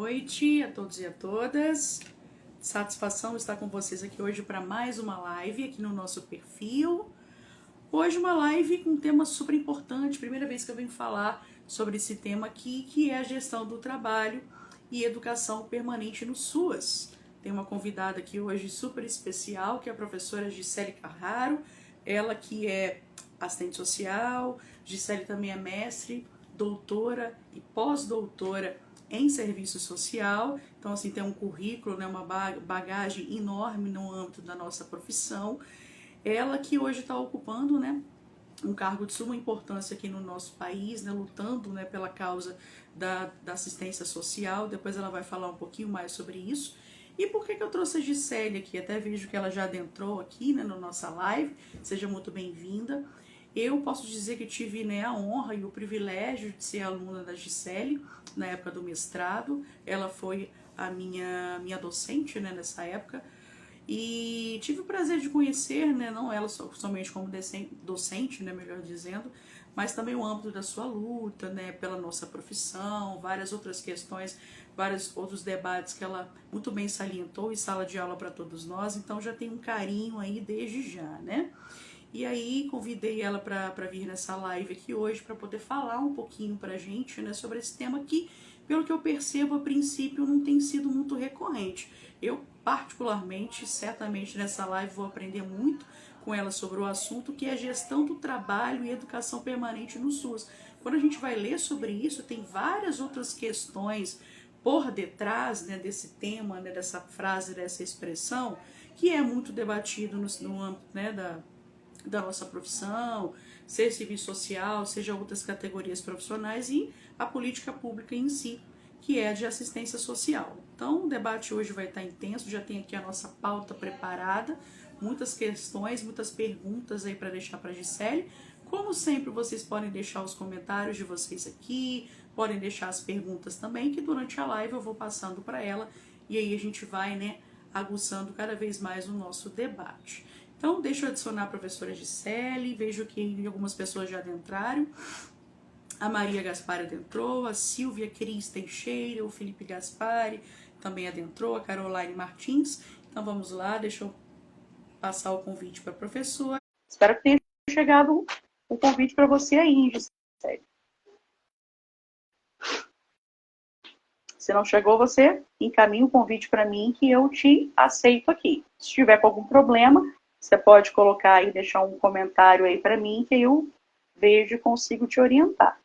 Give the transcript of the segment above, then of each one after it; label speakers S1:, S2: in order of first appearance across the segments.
S1: noite a todos e a todas. Satisfação estar com vocês aqui hoje para mais uma live aqui no nosso perfil. Hoje uma live com um tema super importante, primeira vez que eu venho falar sobre esse tema aqui, que é a gestão do trabalho e educação permanente no SUAS. Tem uma convidada aqui hoje super especial, que é a professora Gisele Carraro, ela que é assistente social. Gisele também é mestre, doutora e pós-doutora em serviço social, então assim tem um currículo, né, uma bagagem enorme no âmbito da nossa profissão. Ela que hoje está ocupando, né, um cargo de suma importância aqui no nosso país, né, lutando, né, pela causa da assistência social. Depois ela vai falar um pouquinho mais sobre isso. E por que eu trouxe a Gisele aqui? Até vejo que ela já adentrou aqui, né, na nossa live. Seja muito bem-vinda. Eu posso dizer que tive, né, a honra e o privilégio de ser aluna da Gisele na época do mestrado. Ela foi a minha docente, né, nessa época. E tive o prazer de conhecer, né, não ela somente como docente, né, melhor dizendo, mas também o âmbito da sua luta, né, pela nossa profissão, várias outras questões, vários outros debates que ela muito bem salientou em sala de aula para todos nós. Então já tem um carinho aí desde já, né? E aí convidei ela para vir nessa live aqui hoje para poder falar um pouquinho para a gente, né, sobre esse tema que, pelo que eu percebo, a princípio não tem sido muito recorrente. Eu, particularmente, certamente nessa live vou aprender muito com ela sobre o assunto, que é a gestão do trabalho e educação permanente no SUS. Quando a gente vai ler sobre isso, tem várias outras questões por detrás, né, desse tema, né, dessa frase, dessa expressão, que é muito debatido no âmbito, né, da nossa profissão, seja serviço social, seja outras categorias profissionais, e a política pública em si, que é a de assistência social. Então o debate hoje vai estar intenso, já tem aqui a nossa pauta preparada, muitas questões, muitas perguntas aí para deixar para a Gisele. Como sempre, vocês podem deixar os comentários de vocês aqui, podem deixar as perguntas também, que durante a live eu vou passando para ela, e aí a gente vai, né, aguçando cada vez mais o nosso debate. Então, deixa eu adicionar a professora Gisele, vejo que algumas pessoas já adentraram. A Maria Gaspari adentrou, a Silvia Cris Teixeira, o Felipe Gaspari também adentrou, a Caroline Martins. Então, vamos lá, deixa eu passar o convite para a professora. Espero que tenha chegado o convite para você aí, Gisele. Se não chegou, você encaminha o convite para mim que eu te aceito aqui. Se tiver com algum problema, você pode colocar aí, deixar um comentário aí para mim que eu vejo e consigo te orientar.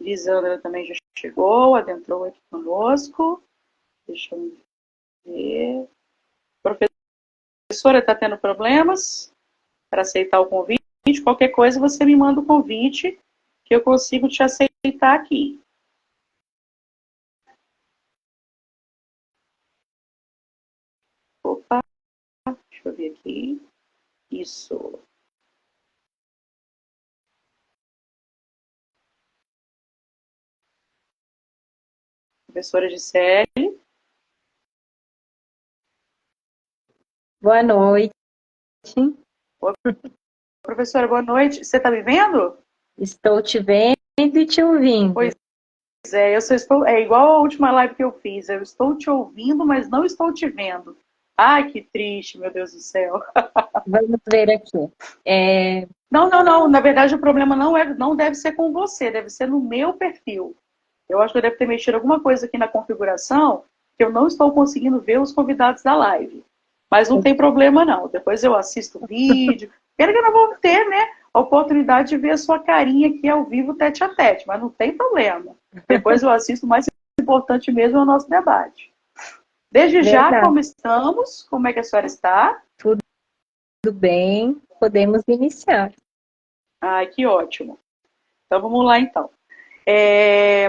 S1: Lisandra também já chegou, adentrou aqui conosco. Deixa eu ver. Professora, está tendo problemas para aceitar o convite? Qualquer coisa você me manda o convite que eu consigo te aceitar aqui. Opa, deixa eu ver aqui. Isso. Professora Gisele.
S2: Boa noite.
S1: Oi, professora, boa noite. Você está me vendo?
S2: Estou te vendo e te ouvindo.
S1: Pois é, eu só estou. É igual a última live que eu fiz. Eu estou te ouvindo, mas não estou te vendo. Ai, que triste, meu Deus do céu.
S2: Vamos ver aqui.
S1: Não. Na verdade, o problema não deve ser com você, deve ser no meu perfil. Eu acho que eu devo ter mexido alguma coisa aqui na configuração que eu não estou conseguindo ver os convidados da live. Mas não tem problema, não. Depois eu assisto o vídeo. Pena que eu não vou ter, né, a oportunidade de ver a sua carinha aqui ao vivo, tete a tete, mas não tem problema. Depois eu assisto, o mais importante mesmo é o nosso debate. Desde já, como estamos? Como é que a senhora está?
S2: Tudo bem, podemos iniciar.
S1: Ai, que ótimo. Então vamos lá, então.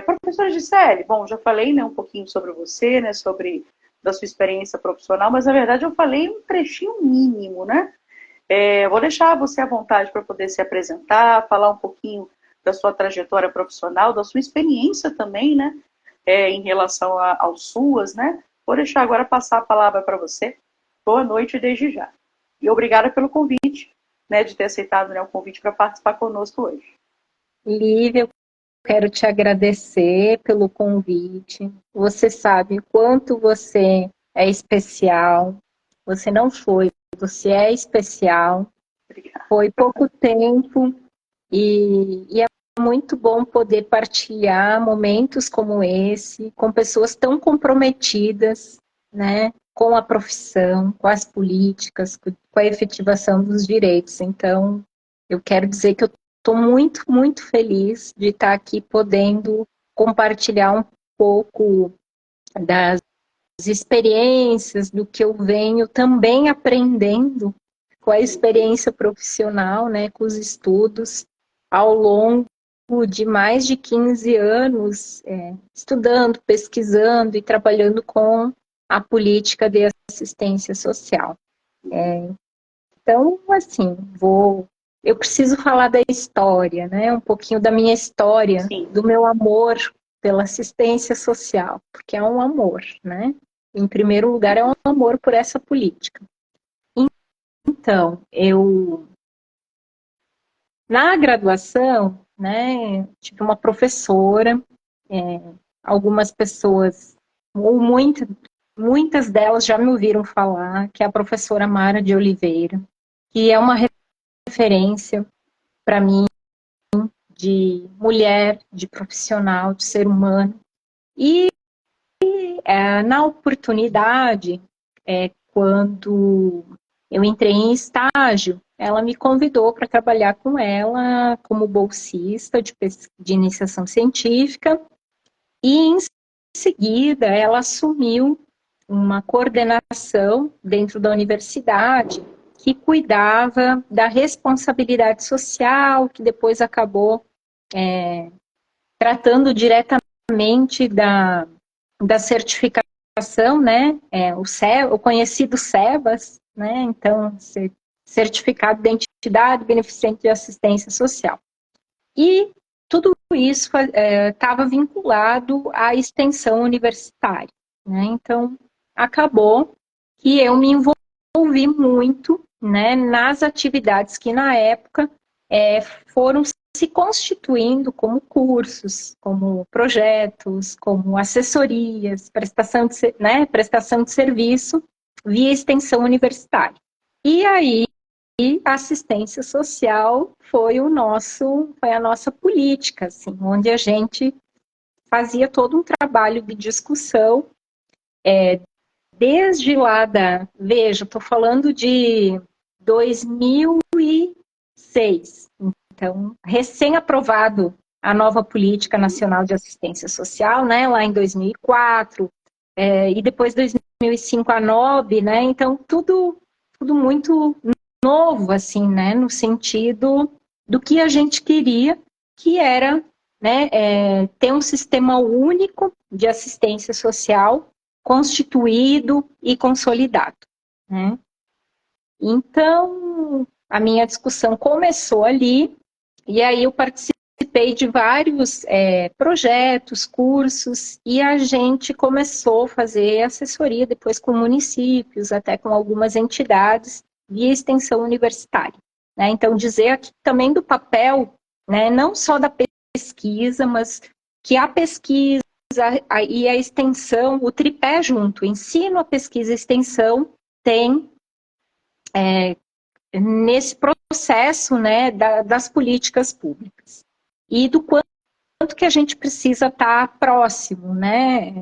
S1: Professora Gisele, bom, já falei, né, um pouquinho sobre você, né, sobre da sua experiência profissional, mas na verdade eu falei um trechinho mínimo, né? Vou deixar você à vontade para poder se apresentar, falar um pouquinho da sua trajetória profissional, da sua experiência também, né, em relação ao SUAS, né? Vou deixar agora passar a palavra para você. Boa noite desde já. E obrigada pelo convite, né, de ter aceitado, né, o convite para participar conosco hoje.
S2: Lívia, eu quero te agradecer pelo convite. Você sabe o quanto você é especial. Você não foi, você é especial.
S1: Obrigada.
S2: Foi pouco tempo e é muito bom poder partilhar momentos como esse com pessoas tão comprometidas, né, com a profissão, com as políticas, com a efetivação dos direitos. Então, eu quero dizer que eu estou muito, muito feliz de estar aqui podendo compartilhar um pouco das experiências, do que eu venho também aprendendo com a experiência profissional, né, com os estudos, ao longo de mais de 15 anos, estudando, pesquisando e trabalhando com a política de assistência social. Então, assim, eu preciso falar da história, né, um pouquinho da minha história,
S1: Sim.
S2: do meu amor pela assistência social, porque é um amor, né? Em primeiro lugar, é um amor por essa política. Então, na graduação, né, tive uma professora, algumas pessoas, ou muitas delas já me ouviram falar, que é a professora Mara de Oliveira, que é uma referência para mim de mulher, de profissional, de ser humano. E na oportunidade, quando eu entrei em estágio, ela me convidou para trabalhar com ela como bolsista de iniciação científica, e em seguida ela assumiu uma coordenação dentro da universidade que cuidava da responsabilidade social, que depois acabou tratando diretamente da certificação, né? O conhecido SEBAS, né? Então, Certificado de Entidade Beneficente de Assistência Social. E tudo isso estava vinculado à extensão universitária, né? Então, acabou que eu me envolvi muito, né, nas atividades que, na época, foram se constituindo como cursos, como projetos, como assessorias, prestação de serviço via extensão universitária. E aí, a assistência social foi a nossa política, assim, onde a gente fazia todo um trabalho de discussão, desde lá veja, estou falando de 2006, então, recém-aprovado a nova Política Nacional de Assistência Social, né, lá em 2004, e depois 2005 a NOB, né, então tudo muito novo, assim, né, no sentido do que a gente queria, que era, né, ter um sistema único de assistência social constituído e consolidado, né. Então, a minha discussão começou ali, e aí eu participei de vários projetos, cursos, e a gente começou a fazer assessoria depois com municípios, até com algumas entidades, via extensão universitária, né? Então, dizer aqui também do papel, né, não só da pesquisa, mas que a pesquisa e a extensão, o tripé junto, ensino, a pesquisa e a extensão, tem nesse processo, né, das políticas públicas. E do quanto que a gente precisa estar próximo, né?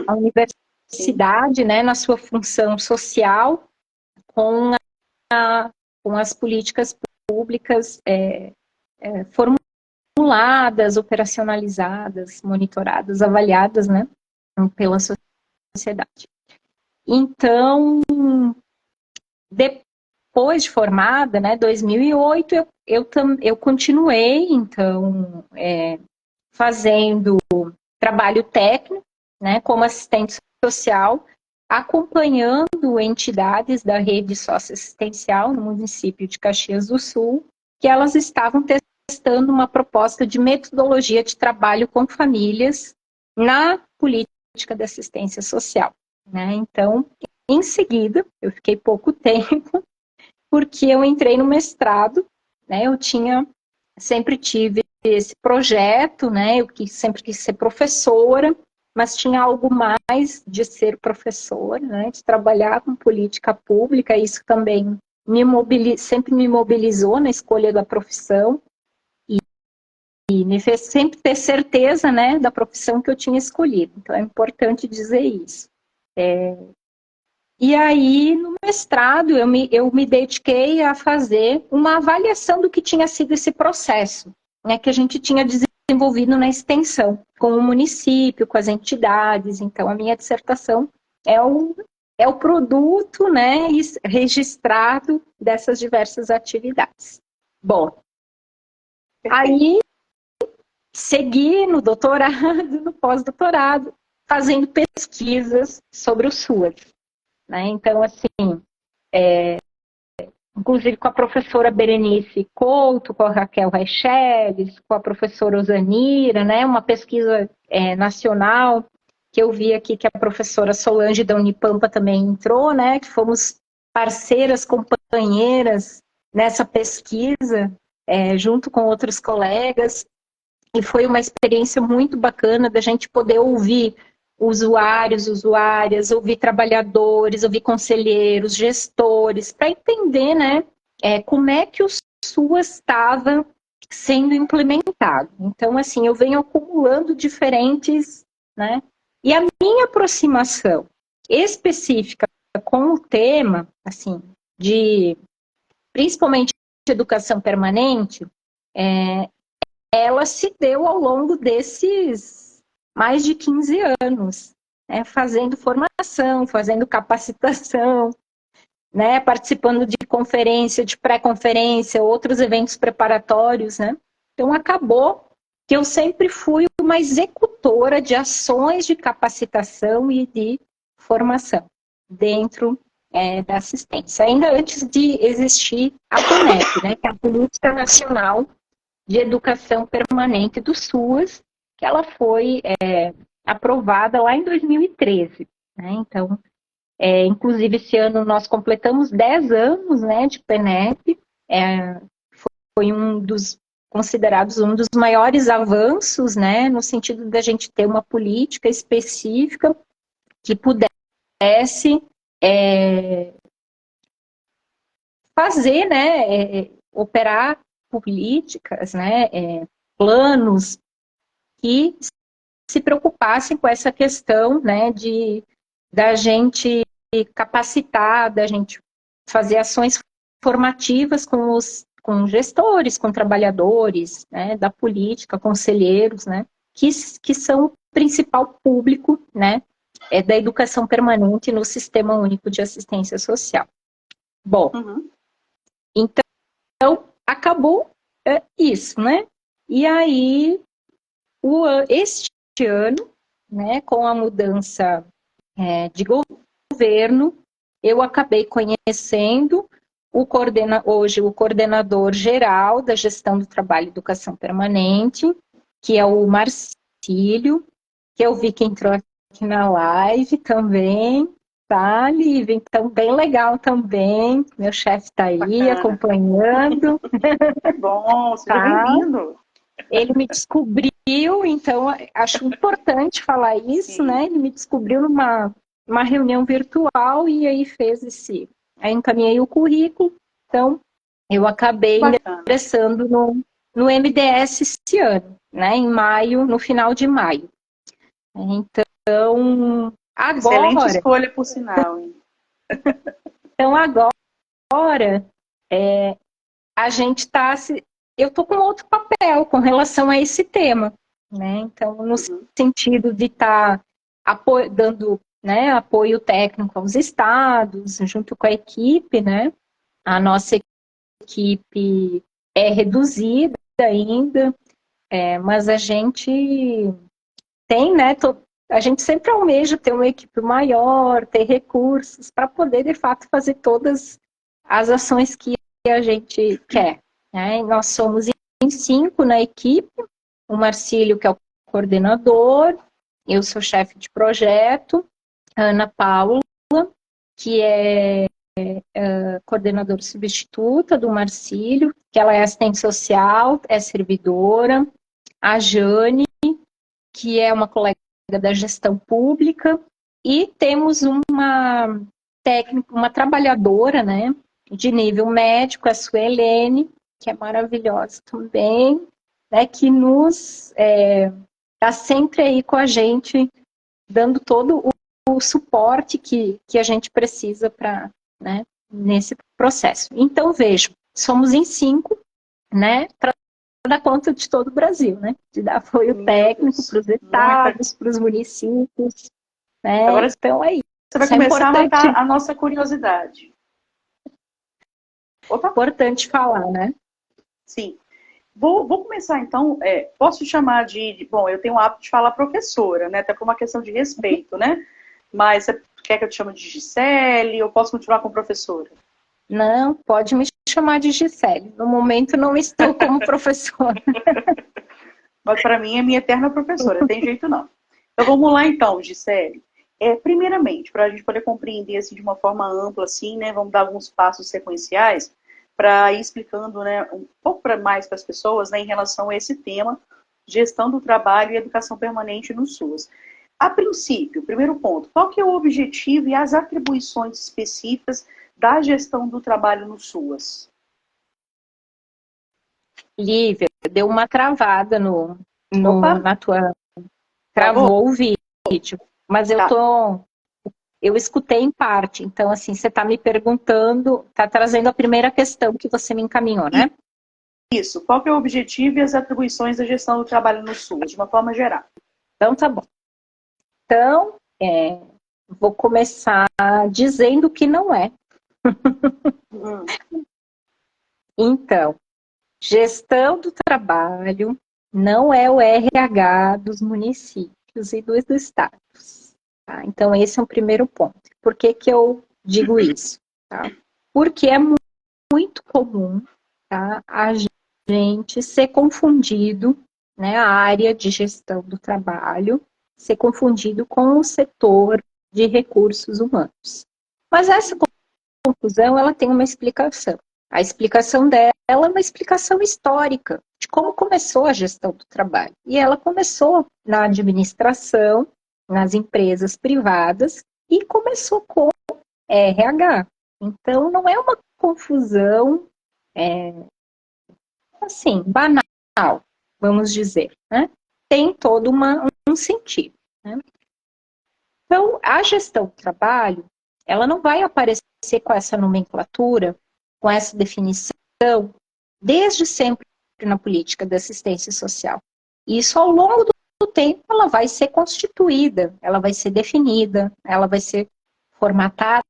S2: A universidade, né, na sua função social, com as políticas públicas formuladas, operacionalizadas, monitoradas, avaliadas, né, pela sociedade. Então, depois de formada, né, 2008, eu continuei, então, fazendo trabalho técnico, né, como assistente social, acompanhando entidades da rede socioassistencial no município de Caxias do Sul, que elas estavam testando uma proposta de metodologia de trabalho com famílias na política política de assistência social, né? Então, em seguida, eu fiquei pouco tempo, porque eu entrei no mestrado, né? Eu sempre tive esse projeto, né? Sempre quis ser professora, mas tinha algo mais de ser professora, né? De trabalhar com política pública, isso também sempre me mobilizou na escolha da profissão e me fez sempre ter certeza, né, da profissão que eu tinha escolhido. Então é importante dizer isso. E aí, no mestrado, eu me dediquei a fazer uma avaliação do que tinha sido esse processo, né, que a gente tinha desenvolvido na extensão, com o município, com as entidades. Então, a minha dissertação é o produto, né, registrado dessas diversas atividades. Bom, aí segui no doutorado, no pós-doutorado, fazendo pesquisas sobre o SUAS. Né? Então, assim, inclusive com a professora Berenice Couto, com a Raquel Recheles, com a professora Osanira, né? Uma pesquisa nacional, que eu vi aqui que a professora Solange da Unipampa também entrou, né? Que fomos parceiras, companheiras nessa pesquisa, junto com outros colegas, e foi uma experiência muito bacana da gente poder ouvir usuários, usuárias, ouvir trabalhadores, ouvir conselheiros, gestores, para entender, né, como é que o SUAS estava sendo implementado. Então, assim, eu venho acumulando diferentes, né, e a minha aproximação específica com o tema, assim, principalmente de educação permanente, ela se deu ao longo desses mais de 15 anos, né, fazendo formação, fazendo capacitação, né, participando de conferência, de pré-conferência, outros eventos preparatórios, né? Então acabou que eu sempre fui uma executora de ações de capacitação e de formação dentro da assistência, ainda antes de existir a PNEP, né, que é a Política Nacional de Educação Permanente do SUAS, que ela foi aprovada lá em 2013. Né? Então, inclusive, esse ano nós completamos 10 anos, né, de PNEP, foi considerados um dos maiores avanços, né, no sentido da gente ter uma política específica que pudesse fazer, né, operar políticas, né, planos que se preocupassem com essa questão, né, da gente capacitar, da gente fazer ações formativas com gestores, com trabalhadores, né, da política, conselheiros, né, que são o principal público, né, da educação permanente no Sistema Único de Assistência Social. Bom, então acabou isso, né? E aí, este ano, né, com a mudança de governo, eu acabei conhecendo hoje o coordenador geral da gestão do trabalho e educação permanente, que é o Marcílio, que eu vi que entrou aqui na live também, tá, Lívia? Então, bem legal também, meu chefe está aí
S1: bacana,
S2: acompanhando.
S1: Bom, seja bem-vindo.
S2: Ele me descobriu, então acho importante falar isso, Sim. Né? Ele me descobriu numa reunião virtual e aí aí encaminhei o currículo, então eu acabei ingressando no MDS esse ano, né? Em maio, no final de maio. Então, agora...
S1: Excelente escolha, por sinal, hein?
S2: Então, agora, a gente está... Eu estou com outro papel com relação a esse tema, né? Então, no sentido de estar dando, né, apoio técnico aos estados, junto com a equipe, né? A nossa equipe é reduzida ainda, mas a gente tem, né? A gente sempre almeja ter uma equipe maior, ter recursos para poder, de fato, fazer todas as ações que a gente quer. Né? Nós somos em 5 na equipe, o Marcílio, que é o coordenador, Eu sou chefe de projeto, Ana Paula, que é coordenadora substituta do Marcílio, que ela é assistente social, é servidora. A Jane, que é uma colega da gestão pública. E temos uma técnica, uma trabalhadora, né, de nível médico, a Suelene, que é maravilhosa também, né, que nos está sempre aí com a gente, dando todo o suporte que a gente precisa para, né, nesse processo. Então, vejo, somos em 5, né, para dar conta de todo o Brasil, né, de dar apoio técnico para os estados, para os municípios, né,
S1: agora
S2: então é isso.
S1: Você vai começar a matar a nossa curiosidade. Opa.
S2: Importante falar, né?
S1: Sim. Vou começar, então, posso chamar bom, eu tenho o hábito de falar professora, né, até por uma questão de respeito, né, mas você quer que eu te chame de Gisele, ou posso continuar com professora?
S2: Não, pode me chamar de Gisele, no momento não estou como professora.
S1: Mas para mim é minha eterna professora, tem jeito não. Então vamos lá então, Gisele. Primeiramente, para a gente poder compreender assim, de uma forma ampla, assim, né, vamos dar alguns passos sequenciais para ir explicando, né, um pouco mais para as pessoas, né, em relação a esse tema, gestão do trabalho e educação permanente no SUAS. A princípio, primeiro ponto, qual que é o objetivo e as atribuições específicas da gestão do trabalho no SUAS?
S2: Lívia, deu uma travada na tua... Travou o vídeo, mas eu escutei em parte, então assim, você está me perguntando, está trazendo a primeira questão que você me encaminhou, né?
S1: Isso, qual que é o objetivo e as atribuições da gestão do trabalho no SUAS, de uma forma geral?
S2: Então, tá bom. Então, vou começar dizendo que não é. Então, gestão do trabalho não é o RH dos municípios e dos estados. Tá? Então, esse é o primeiro ponto. Por que que eu digo isso? Tá? Porque é muito comum, tá, a gente ser confundido, né, a área de gestão do trabalho, ser confundido com o setor de recursos humanos. Mas essa confusão, ela tem uma explicação. A explicação dela é uma explicação histórica de como começou a gestão do trabalho. E ela começou na administração, nas empresas privadas, e começou com RH. Então, não é uma confusão, assim, banal, vamos dizer, né? Tem todo um sentido, né? Então, a gestão do trabalho, ela não vai aparecer com essa nomenclatura, com essa definição, desde sempre na política de assistência social. Isso, ao longo do tempo, ela vai ser constituída, ela vai ser definida, ela vai ser formatada,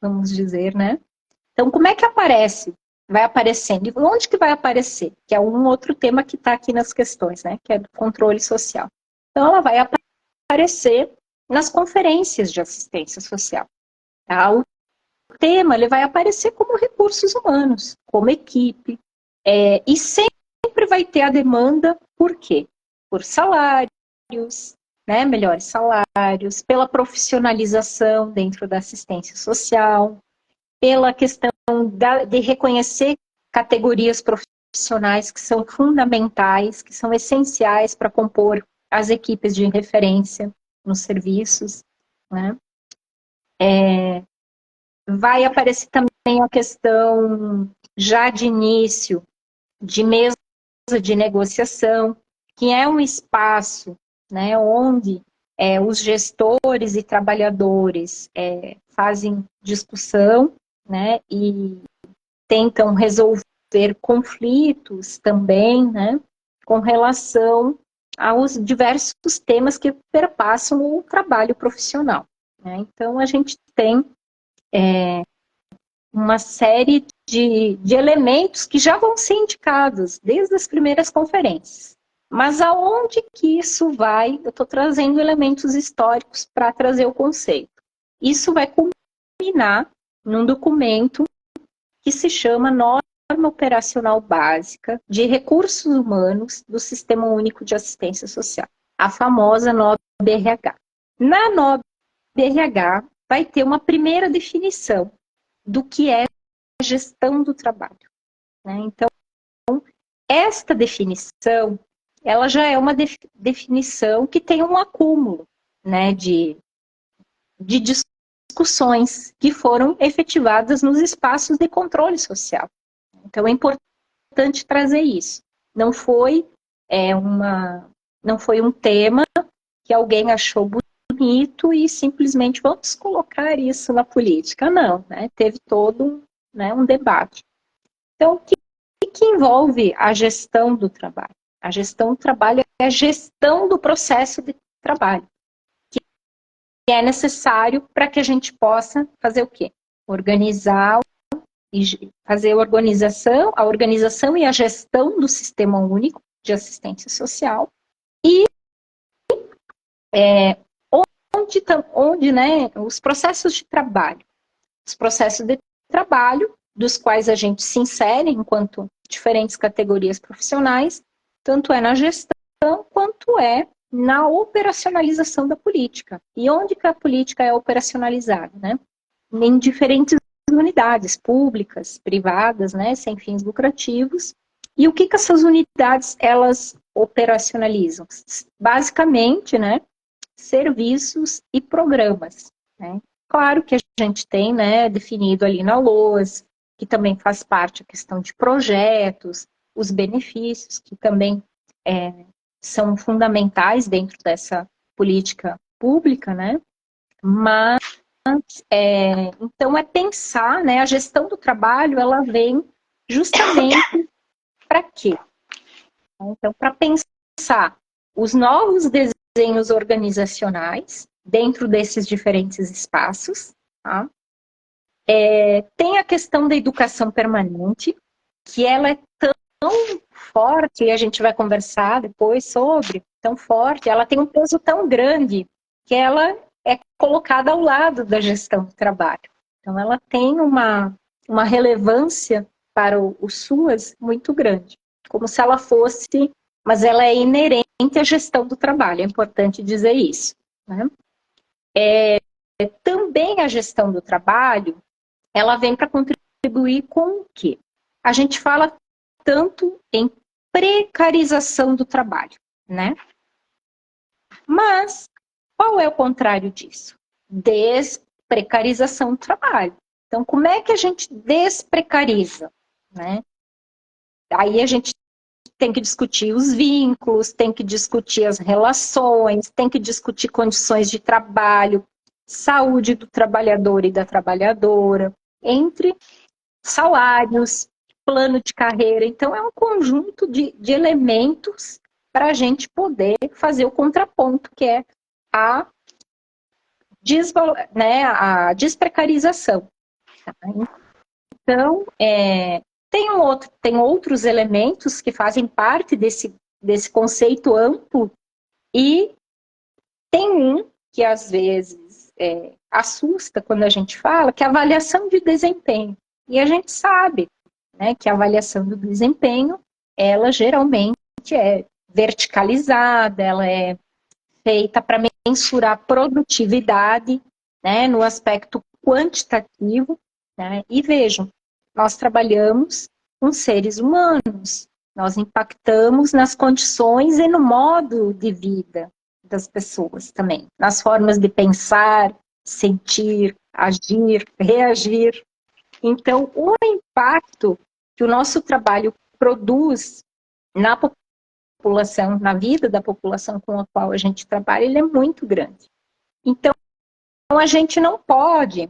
S2: vamos dizer, né? Então, como é que aparece? Vai aparecendo. E onde que vai aparecer? Que é um outro tema que está aqui nas questões, né? Que é do controle social. Então, ela vai aparecer nas conferências de assistência social. Tá? O tema ele vai aparecer como recursos humanos, como equipe, e sempre vai ter a demanda, por quê? Por salários, né, melhores salários, pela profissionalização dentro da assistência social, pela questão de reconhecer categorias profissionais que são fundamentais, que são essenciais para compor as equipes de referência nos serviços, né? Vai aparecer também a questão, já de início, de mesa de negociação, que é um espaço, né, onde os gestores e trabalhadores fazem discussão, né, e tentam resolver conflitos também, né, com relação aos diversos temas que perpassam o trabalho profissional, né? Então, a gente tem uma série de elementos que já vão ser indicados desde as primeiras conferências. Mas aonde que isso vai? Eu estou trazendo elementos históricos para trazer o conceito. Isso vai culminar num documento que se chama Norma Operacional Básica de Recursos Humanos do Sistema Único de Assistência Social. A famosa Norma NOB-RH. Na NOB-RH vai ter uma primeira definição do que é gestão do trabalho, né? Então, esta definição, ela já é uma definição que tem um acúmulo, né, de discussões que foram efetivadas nos espaços de controle social. Então, é importante trazer isso. Não foi um tema que alguém achou bonito e simplesmente vamos colocar isso na política. Não, né? Teve todo um debate. Então, o que envolve a gestão do trabalho? A gestão do trabalho é a gestão do processo de trabalho, que é necessário para que a gente possa fazer o quê? Organizar e fazer a organização e a gestão do Sistema Único de Assistência Social e onde né, os processos de trabalho. Os processos de trabalho, dos quais a gente se insere enquanto diferentes categorias profissionais, tanto é na gestão quanto é na operacionalização da política. E onde que a política é operacionalizada, né? Em diferentes unidades públicas, privadas, né, sem fins lucrativos. E o que essas unidades, elas operacionalizam? Basicamente, né, serviços e programas, né? Claro que a gente tem, né, definido ali na LOAS, que também faz parte a questão de projetos, os benefícios, que também são fundamentais dentro dessa política pública, né? Mas, então, pensar, né, a gestão do trabalho, ela vem justamente para quê? Então, para pensar os novos desenhos organizacionais dentro desses diferentes espaços, tá? Tem a questão da educação permanente, que ela é tão forte, e a gente vai conversar depois sobre, tão forte, ela tem um peso tão grande, que ela é colocada ao lado da gestão do trabalho. Então, ela tem uma relevância para o SUAS muito grande, como se ela fosse, mas ela é inerente à gestão do trabalho, é importante dizer isso, né? Também a gestão do trabalho, ela vem para contribuir com o quê? A gente fala tanto em precarização do trabalho, né? Mas qual é o contrário disso? Desprecarização do trabalho. Então, como é que a gente desprecariza, né? Aí a gente tem que discutir os vínculos, tem que discutir as relações, tem que discutir condições de trabalho, saúde do trabalhador e da trabalhadora, entre salários, plano de carreira. Então, é um conjunto de elementos para a gente poder fazer o contraponto, que é a desprecarização. Tá? Então, tem outros elementos que fazem parte desse conceito amplo, e tem um que às vezes assusta quando a gente fala, que é a avaliação de desempenho. E a gente sabe, né, que a avaliação do desempenho, ela geralmente é verticalizada, ela é feita para mensurar produtividade, né, no aspecto quantitativo, né? E vejam, nós trabalhamos com seres humanos, nós impactamos nas condições e no modo de vida das pessoas também, nas formas de pensar, sentir, agir, reagir. Então, o impacto que o nosso trabalho produz na população, na vida da população com a qual a gente trabalha, ele é muito grande. Então, a gente não pode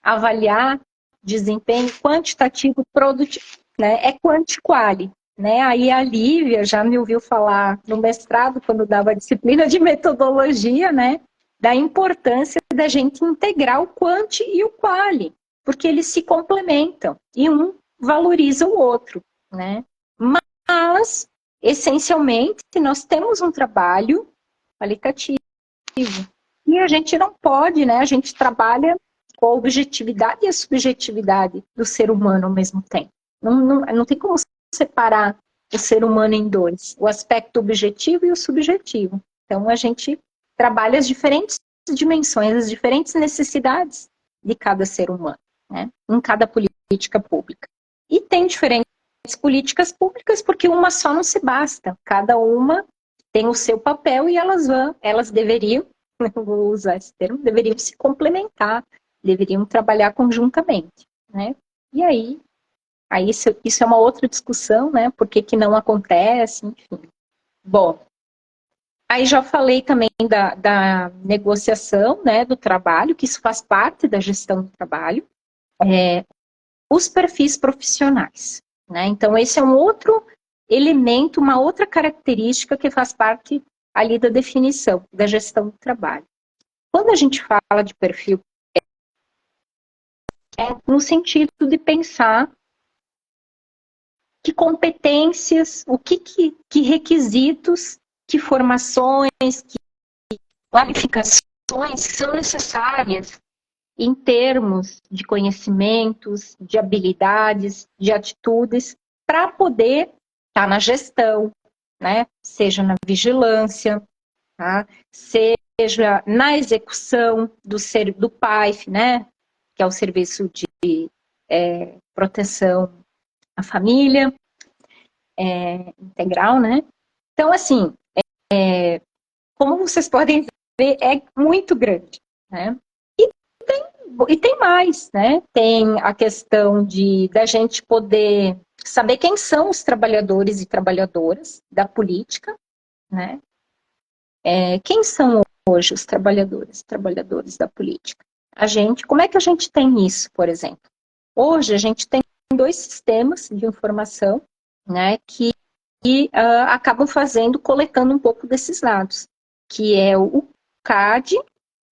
S2: avaliar desempenho quantitativo produtivo, né? É quanti-quali, né? Aí a Lívia já me ouviu falar no mestrado, quando dava a disciplina de metodologia, né? Da importância da gente integrar o quanti e o quali, porque eles se complementam e um valoriza o outro, né? Mas, essencialmente, nós temos um trabalho qualitativo e a gente não pode, né? A gente trabalha com a objetividade e a subjetividade do ser humano ao mesmo tempo. Não tem como separar o ser humano em dois, o aspecto objetivo e o subjetivo. Então, a gente trabalha as diferentes dimensões, as diferentes necessidades de cada ser humano, né, em cada política pública. E tem diferentes políticas públicas, porque uma só não se basta. Cada uma tem o seu papel e elas deveriam, vou usar esse termo, deveriam se complementar, deveriam trabalhar conjuntamente, né? E aí isso é uma outra discussão, né? Por que não acontece, enfim. Bom, aí já falei também da negociação, né, do trabalho, que isso faz parte da gestão do trabalho. Os perfis profissionais, né? Então, esse é um outro elemento, uma outra característica que faz parte ali da definição da gestão do trabalho. Quando a gente fala de perfil, é no sentido de pensar que competências, que requisitos, que formações, que qualificações são necessárias em termos de conhecimentos, de habilidades, de atitudes, para poder estar na gestão, né? Seja na vigilância, tá? Seja na execução do PAIF, né? Que é o Serviço de Proteção à Família Integral, né? Então, assim, como vocês podem ver, é muito grande, né? E tem mais, né? Tem a questão da gente poder saber quem são os trabalhadores e trabalhadoras da política, né? Quem são hoje os trabalhadores e trabalhadoras da política? Como é que a gente tem isso, por exemplo? Hoje a gente tem 2 sistemas de informação, né, que acabam coletando um pouco desses dados, que é o CAD,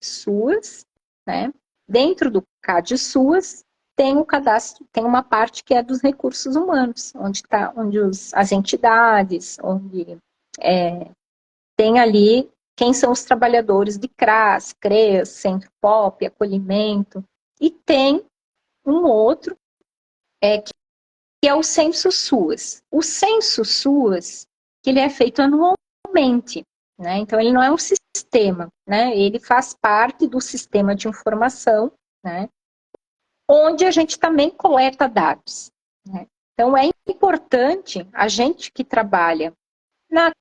S2: SUAS, né? Dentro do CAD SUAS tem o cadastro, tem uma parte que é dos recursos humanos, onde as entidades, onde tem ali quem são os trabalhadores de CRAS, CREAS, Centro POP, acolhimento, e tem um outro que é o Censo SUAS. O Censo SUAS, que ele é feito anualmente, né? Então ele não é um sistema, né? Ele faz parte do sistema de informação, né? Onde a gente também coleta dados, né? Então é importante a gente que trabalha na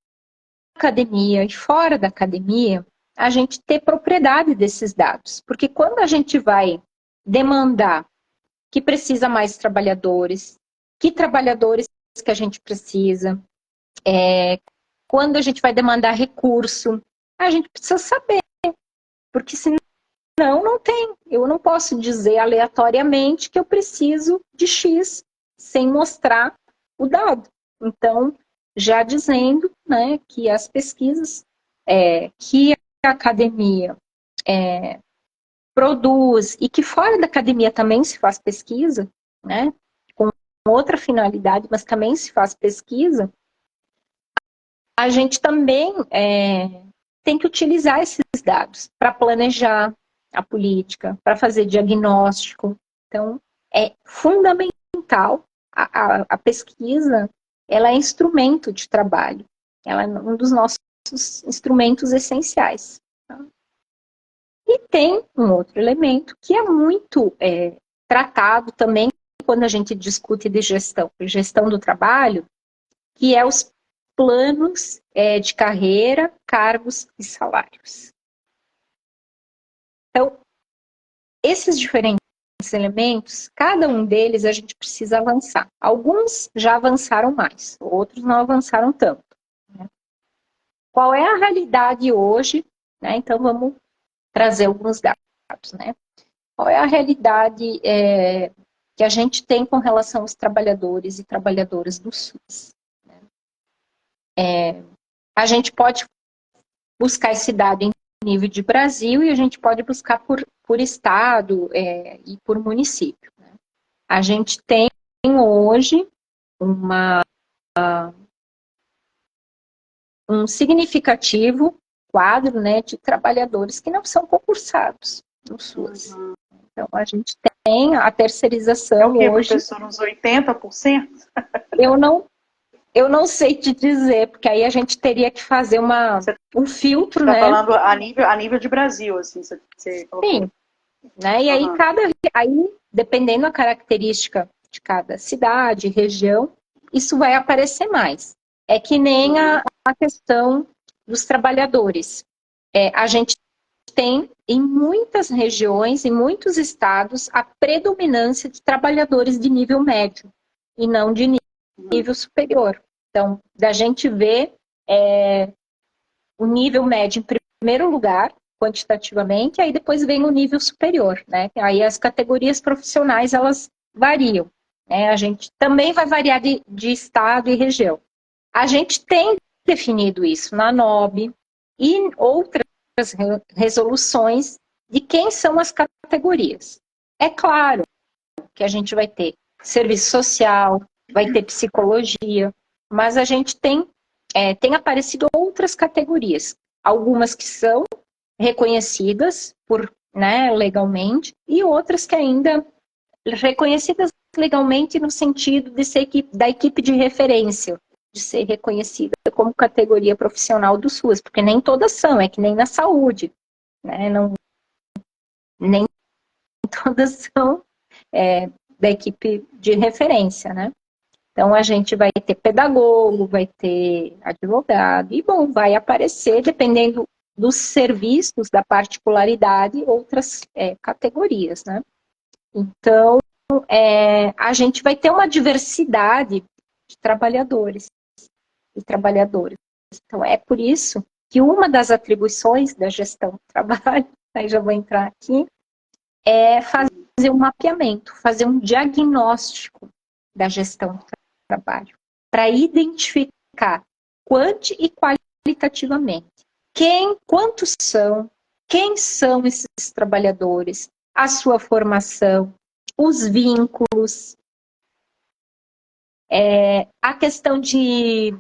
S2: academia e fora da academia, a gente ter propriedade desses dados, porque quando a gente vai demandar que precisa mais trabalhadores, que trabalhadores que a gente precisa, quando a gente vai demandar recurso, a gente precisa saber, porque senão não tem. Eu não posso dizer aleatoriamente que eu preciso de X sem mostrar o dado. Então, já dizendo, né, que as pesquisas que a academia produz e que fora da academia também se faz pesquisa, né, com outra finalidade, mas também se faz pesquisa, a gente também tem que utilizar esses dados para planejar a política, para fazer diagnóstico. Então, é fundamental a pesquisa, ela é instrumento de trabalho, ela é um dos nossos instrumentos essenciais. Tá? E tem um outro elemento que é muito tratado também quando a gente discute de gestão do trabalho, que é os planos de carreira, cargos e salários. Então, esses diferentes elementos, cada um deles a gente precisa avançar. Alguns já avançaram mais, outros não avançaram tanto. Né? Qual é a realidade hoje? Né? Então, vamos trazer alguns dados. Né? Qual é a realidade que a gente tem com relação aos trabalhadores e trabalhadoras do SUS? Né? A gente pode buscar esse dado em nível de Brasil e a gente pode buscar por estado e por município. Né? A gente tem hoje um significativo quadro, né, de trabalhadores que não são concursados no SUS. Uhum. Então, a gente tem a terceirização
S1: hoje... É o que,
S2: hoje...
S1: professor, uns 80%?
S2: Eu não sei te dizer, porque aí a gente teria que fazer um filtro,
S1: Tá
S2: né?
S1: falando a nível de Brasil, assim, você colocou.
S2: Sim, né? E aí dependendo da característica de cada cidade, região, isso vai aparecer mais. É que nem a questão dos trabalhadores. A gente tem em muitas regiões, em muitos estados, a predominância de trabalhadores de nível médio e não de nível superior. Então, da gente ver o nível médio em primeiro lugar, quantitativamente, aí depois vem o nível superior, né? Aí as categorias profissionais, elas variam, né? A gente também vai variar de estado e região. A gente tem definido isso na NOB e outras resoluções de quem são as categorias. É claro que a gente vai ter serviço social, vai ter psicologia, mas a gente tem aparecido outras categorias, algumas que são reconhecidas né, legalmente e outras que ainda reconhecidas legalmente no sentido de ser da equipe de referência, de ser reconhecida como categoria profissional do SUS, porque nem todas são, é que nem na saúde, né? Nem todas são da equipe de referência, né? Então, a gente vai ter pedagogo, vai ter advogado, e, bom, vai aparecer, dependendo dos serviços, da particularidade, outras categorias, né? Então, a gente vai ter uma diversidade de trabalhadores e trabalhadoras. Então, é por isso que uma das atribuições da gestão do trabalho, aí já vou entrar aqui, é fazer um mapeamento, fazer um diagnóstico da gestão do trabalho, para identificar e qualitativamente quantos são, quem são esses trabalhadores, a sua formação, os vínculos, a questão de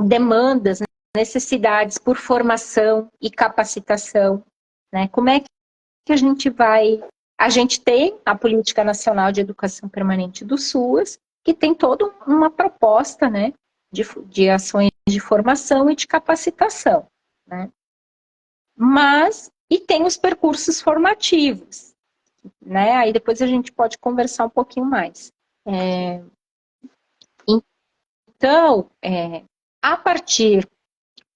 S2: demandas, necessidades por formação e capacitação, né? Como é que a gente vai... A gente tem a Política Nacional de Educação Permanente do SUAS, que tem toda uma proposta, né, de ações de formação e de capacitação, né? E tem os percursos formativos, né? Aí depois a gente pode conversar um pouquinho mais. Então, a partir...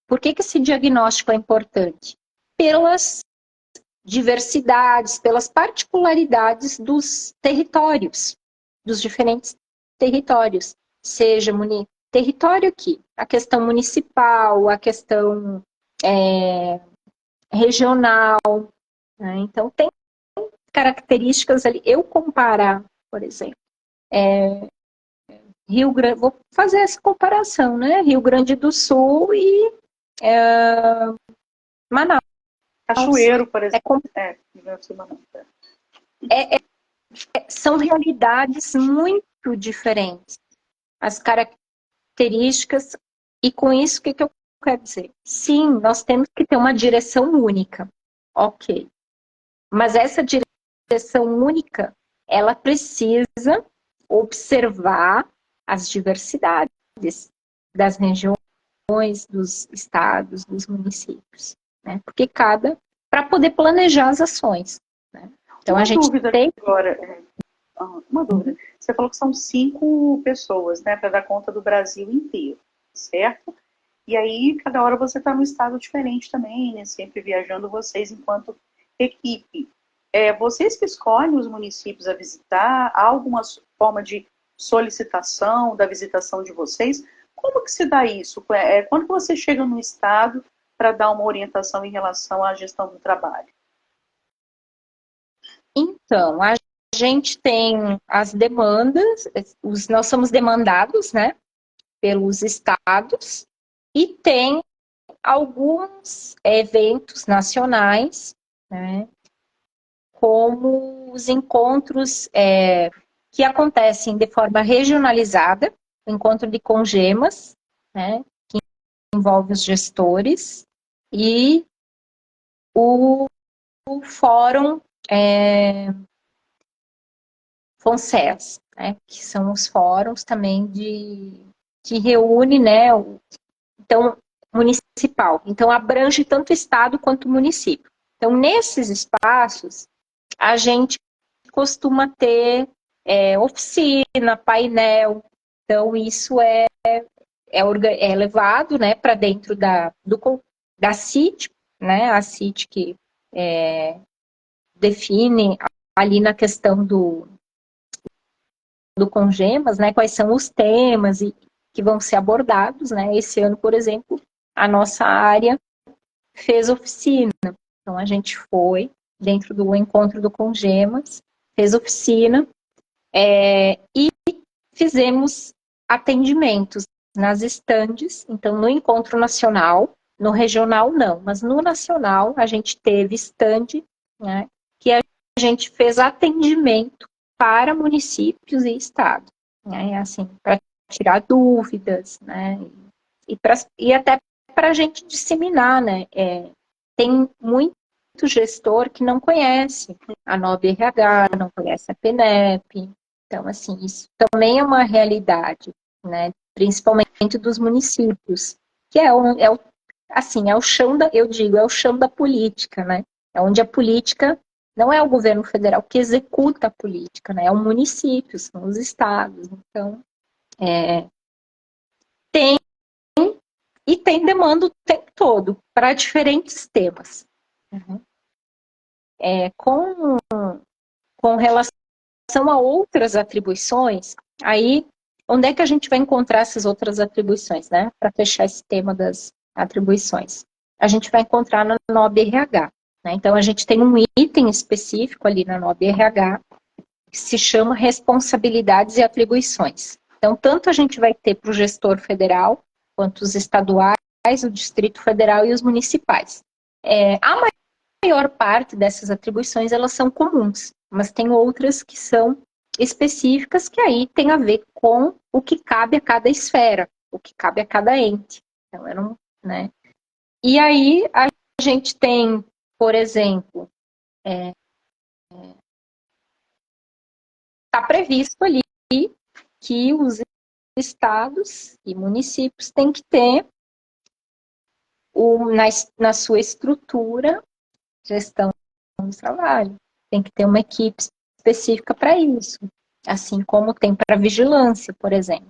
S2: Por que esse diagnóstico é importante? Pelas diversidades, pelas particularidades dos territórios, dos diferentes territórios, seja território aqui, a questão municipal, a questão regional, né? Então tem características ali. Eu comparar, por exemplo, Rio Grande, vou fazer essa comparação, né? Rio Grande do Sul e Manaus.
S1: Cachoeiro, por exemplo.
S2: São realidades muito diferentes. As características, e com isso, o que eu quero dizer? Sim, nós temos que ter uma direção única, ok. Mas essa direção única, ela precisa observar as diversidades das regiões, dos estados, dos municípios, né? Porque para poder planejar as ações, né? Então
S1: Uma
S2: a gente
S1: dúvida
S2: tem...
S1: agora, uma dúvida. Você falou que são 5 pessoas, né, para dar conta do Brasil inteiro, certo? E aí, cada hora você está num estado diferente também, né? Sempre viajando vocês enquanto equipe. Vocês que escolhem os municípios a visitar, há alguma forma de solicitação da visitação de vocês? Como que se dá isso? Quando você chega no estado para dar uma orientação em relação à gestão do trabalho?
S2: Então, a gente tem as demandas, nós somos demandados, né, pelos estados, e tem alguns eventos nacionais, né, como os encontros que acontecem de forma regionalizada, o encontro de Congemas, né, que envolve os gestores, e o fórum FONSES, né, que são os fóruns também que reúne, né, então, municipal. Então, abrange tanto o estado quanto o município. Então, nesses espaços, a gente costuma ter oficina, painel. Então, isso é levado, né, para dentro da CIT, né, a CIT que define ali na questão do Congemas, né, quais são os temas que vão ser abordados, né. Esse ano, por exemplo, a nossa área fez oficina. Então, a gente foi dentro do encontro do Congemas, fez oficina e fizemos atendimentos nas estandes. Então, no encontro nacional, no regional não, mas no nacional a gente teve estande, né, que a gente fez atendimento para municípios e estados, né, assim, para tirar dúvidas, né, e até para a gente disseminar, né, tem muito gestor que não conhece a NOB-RH, não conhece a PNEP. Então, assim, isso também é uma realidade, né? Principalmente dos municípios, que assim, é o chão eu digo, é o chão da política, né? É onde a política não é o governo federal que executa a política, né? É o município, são os estados. Então, tem demanda o tempo todo para diferentes temas. Uhum. Com relação a outras atribuições, aí, onde é que a gente vai encontrar essas outras atribuições, né? Para fechar esse tema das atribuições. A gente vai encontrar na NOB-RH, né? Então, a gente tem um item específico ali na NOB-RH que se chama responsabilidades e atribuições. Então, tanto a gente vai ter para o gestor federal, quanto os estaduais, o Distrito Federal e os municipais. A maior parte dessas atribuições, elas são comuns, mas tem outras que são específicas, que aí tem a ver com o que cabe a cada esfera, o que cabe a cada ente. Então, né? E aí, a gente tem, por exemplo, está previsto ali que os estados e municípios têm que ter na sua estrutura gestão do trabalho. Tem que ter uma equipe específica para isso. Assim como tem para vigilância, por exemplo.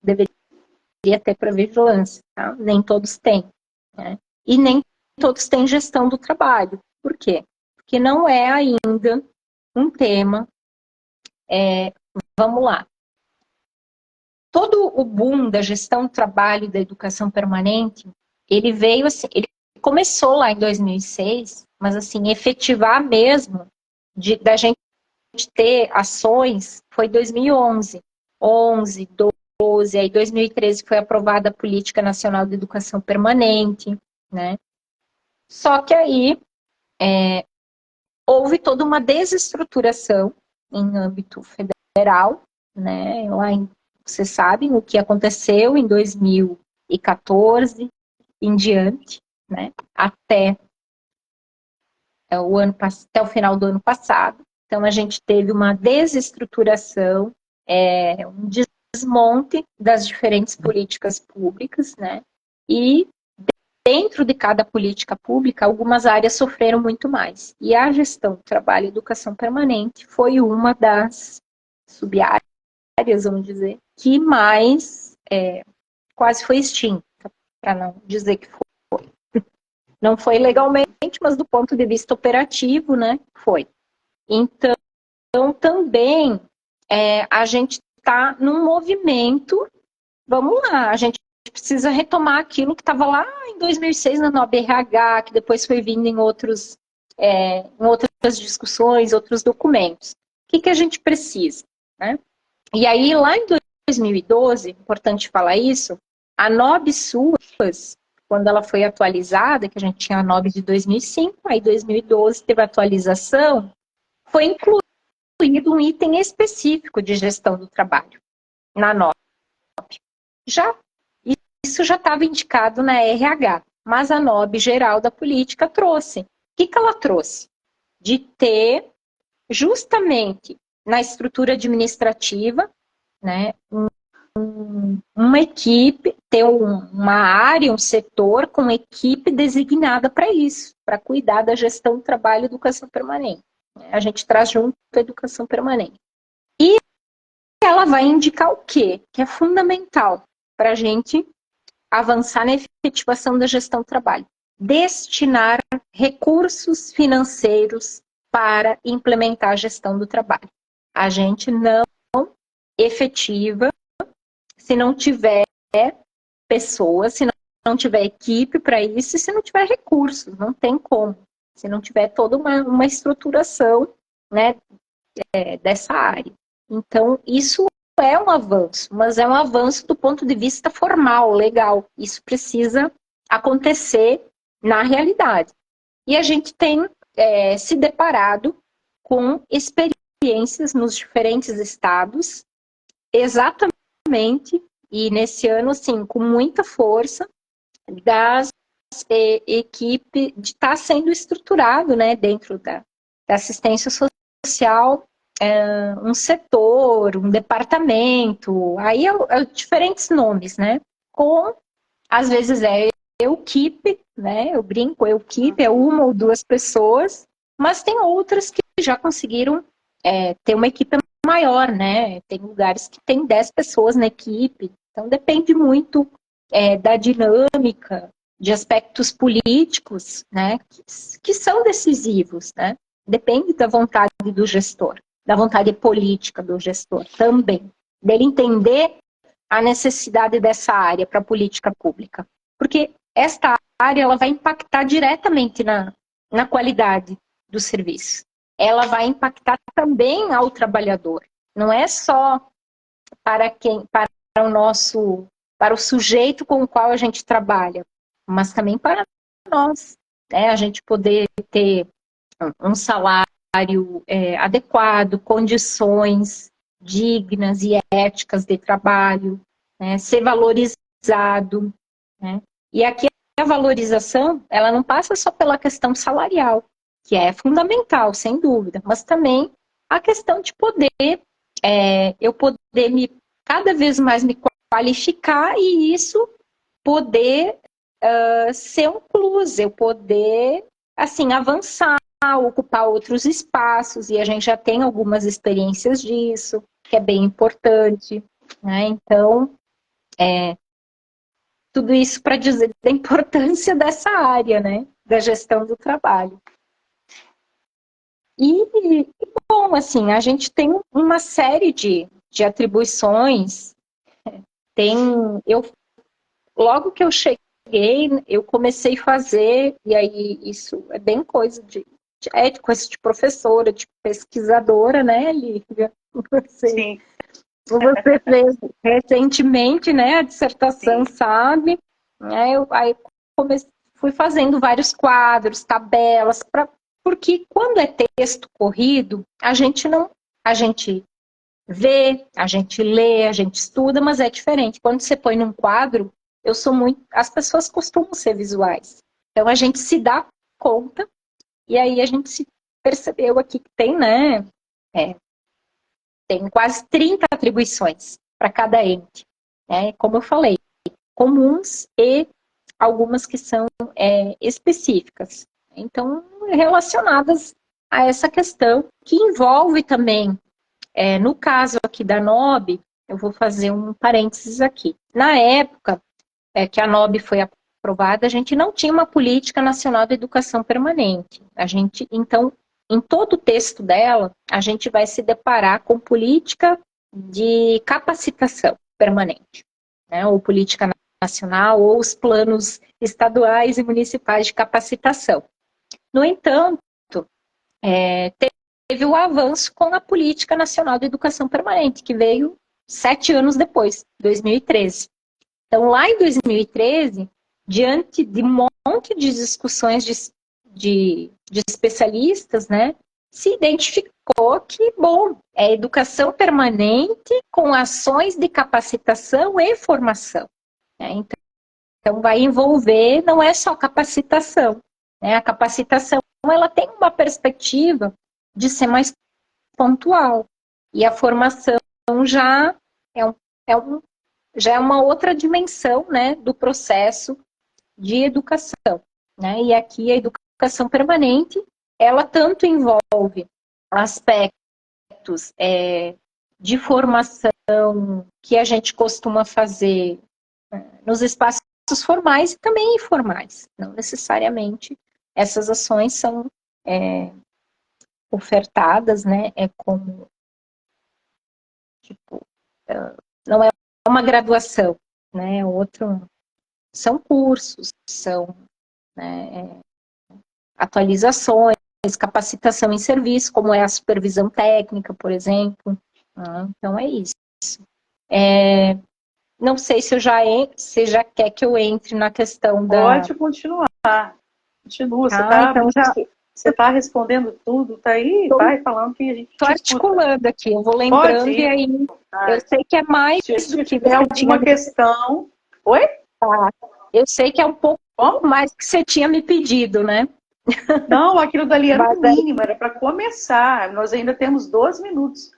S2: Deveria ter para vigilância, tá? Nem todos têm. Né? E nem todos têm gestão do trabalho. Por quê? Porque não é ainda um tema. Vamos lá. Todo o boom da gestão do trabalho e da educação permanente, ele veio assim, ele começou lá em 2006, mas assim, efetivar mesmo, da gente ter ações, foi 2011. 11, 12, aí 2013 foi aprovada a Política Nacional de Educação Permanente, né? Só que aí houve toda uma desestruturação em âmbito federal, né? Vocês sabem o que aconteceu em 2014 em diante, né? Até o final do ano passado. Então, a gente teve uma desestruturação, um desmonte das diferentes políticas públicas, né? E dentro de cada política pública, algumas áreas sofreram muito mais. E a gestão do trabalho e educação permanente foi uma das sub-áreas, vamos dizer, que mais quase foi extinta, para não dizer que foi. Não foi legalmente, mas do ponto de vista operativo, né, foi. Então, também, a gente está num movimento, vamos lá, a gente precisa retomar aquilo que estava lá em 2006 na NOB-RH, que depois foi vindo em outras discussões, outros documentos. O que a gente precisa, né? E aí, lá em 2012, importante falar isso, a NOB-SUAS, quando ela foi atualizada, que a gente tinha a NOB de 2005, aí 2012 teve a atualização, foi incluído um item específico de gestão do trabalho na NOB. Isso já estava indicado na RH, mas a NOB geral da política trouxe. O que ela trouxe? De ter, justamente na estrutura administrativa, né, uma equipe, ter uma área, um setor com equipe designada para isso, para cuidar da gestão do trabalho e educação permanente. A gente traz junto a educação permanente. E ela vai indicar o quê? Que é fundamental para a gente avançar na efetivação da gestão do trabalho. Destinar recursos financeiros para implementar a gestão do trabalho. A gente não efetiva se não tiver pessoas, se não tiver equipe para isso, e se não tiver recursos, não tem como. Se não tiver toda uma estruturação, né, dessa área. Então, isso é um avanço, mas é um avanço do ponto de vista formal, legal. Isso precisa acontecer na realidade. E a gente tem se deparado com experiências nos diferentes estados, exatamente, e nesse ano, assim, com muita força, das equipe de estar sendo estruturado, né, dentro da assistência social, um setor, um departamento, aí diferentes nomes, né, com, às vezes equipe, né, eu brinco, equipe é uma ou duas pessoas, mas tem outras que já conseguiram ter uma equipe maior, né, tem lugares que tem 10 pessoas na equipe, então depende muito da dinâmica, de aspectos políticos, né, que são decisivos, né, depende da vontade do gestor, da vontade política do gestor também, dele entender a necessidade dessa área para a política pública, porque esta área ela vai impactar diretamente na qualidade do serviço, ela vai impactar também ao trabalhador, não é só para o sujeito com o qual a gente trabalha, mas também para nós, né? A gente poder ter um salário adequado, condições dignas e éticas de trabalho, né? Ser valorizado, né? E aqui a valorização, ela não passa só pela questão salarial, que é fundamental, sem dúvida, mas também a questão de poder, eu poder cada vez mais me qualificar e isso poder ser um plus, eu poder, assim, avançar, ocupar outros espaços, e a gente já tem algumas experiências disso, que é bem importante, né? Então, tudo isso para dizer da importância dessa área, né? Da gestão do trabalho. E bom, assim, a gente tem uma série de atribuições. Logo que eu cheguei, eu comecei a fazer, e aí isso é bem coisa coisa de professora, de pesquisadora, né, Lívia?
S1: Sim.
S2: Você fez recentemente, né, a dissertação, sim, sabe? Aí fui fazendo vários quadros, tabelas, porque quando é texto corrido, a gente vê, a gente lê, a gente estuda, mas é diferente. Quando você põe num quadro, as pessoas costumam ser visuais. Então a gente se dá conta, e aí a gente se percebeu aqui que tem, né? Tem quase 30 atribuições para cada ente. Né? Como eu falei, comuns e algumas que são específicas. Então, relacionadas a essa questão, que envolve também, no caso aqui da NOB, eu vou fazer um parênteses aqui. Na época que a NOB foi aprovada, a gente não tinha uma política nacional de educação permanente. Então, em todo o texto dela, a gente vai se deparar com política de capacitação permanente, né? Ou política nacional, ou os planos estaduais e municipais de capacitação. No entanto, teve o avanço com a Política Nacional de Educação Permanente, que veio 7 anos depois, 2013. Então, lá em 2013, diante de um monte de discussões de especialistas, né, se identificou que, bom, é educação permanente com ações de capacitação e formação. Né? Então, vai envolver, não é só capacitação. Né? A capacitação, ela tem uma perspectiva de ser mais pontual. E a formação já é um já é uma outra dimensão, né, do processo de educação, né? E aqui a educação permanente, ela tanto envolve aspectos de formação que a gente costuma fazer nos espaços formais e também informais. Não necessariamente essas ações são ofertadas, né? Como, tipo, não é uma graduação, né? São cursos, são, né, atualizações, capacitação em serviço, como é a supervisão técnica, por exemplo. Então, é isso. Não sei se você já quer que eu entre na questão
S1: Pode continuar. Continua.
S2: Então
S1: Você tá respondendo tudo, tá aí? Vai falando que a gente
S2: estou articulando aqui, eu vou lembrando e aí eu sei que é mais do que
S1: você alguma questão. Oi?
S2: Tá. Eu sei que é um pouco mais que você tinha me pedido, né?
S1: Não, aquilo dali era o mínimo, era para começar. Nós ainda temos 12 minutos.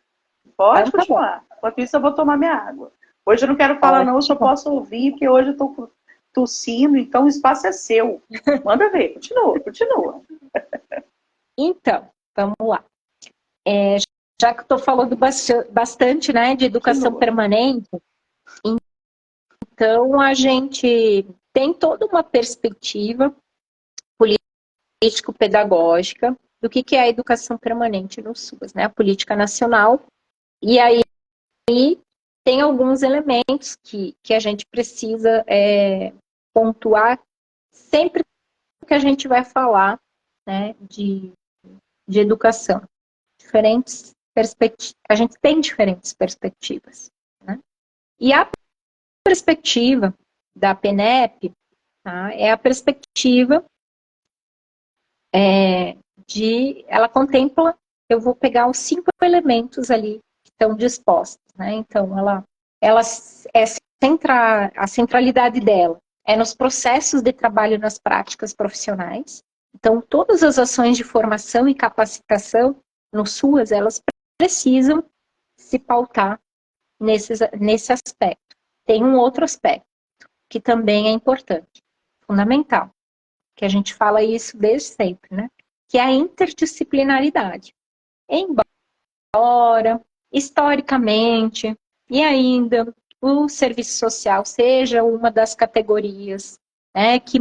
S1: Pode
S2: então,
S1: continuar. Enquanto isso, eu vou tomar minha água. Hoje eu não quero falar, não, eu só posso ouvir, porque hoje eu estou tossindo, então o espaço é seu. Manda ver, continua.
S2: Então, vamos lá. Já que eu estou falando bastante, né, de educação permanente, então a gente tem toda uma perspectiva político-pedagógica do que é a educação permanente no SUAS, né, a política nacional, e aí tem alguns elementos que a gente precisa pontuar sempre que a gente vai falar, né, de educação. A gente tem diferentes perspectivas, né? E a perspectiva da PNEP, tá, é a perspectiva ela contempla, eu vou pegar os 5 elementos ali que estão dispostos, né? Então, a centralidade dela é nos processos de trabalho nas práticas profissionais. Então, todas as ações de formação e capacitação no SUAS, elas precisam se pautar nesse aspecto. Tem um outro aspecto que também é importante, fundamental, que a gente fala isso desde sempre, né? Que é a interdisciplinaridade. Embora, historicamente, e ainda o serviço social seja uma das categorias, né, que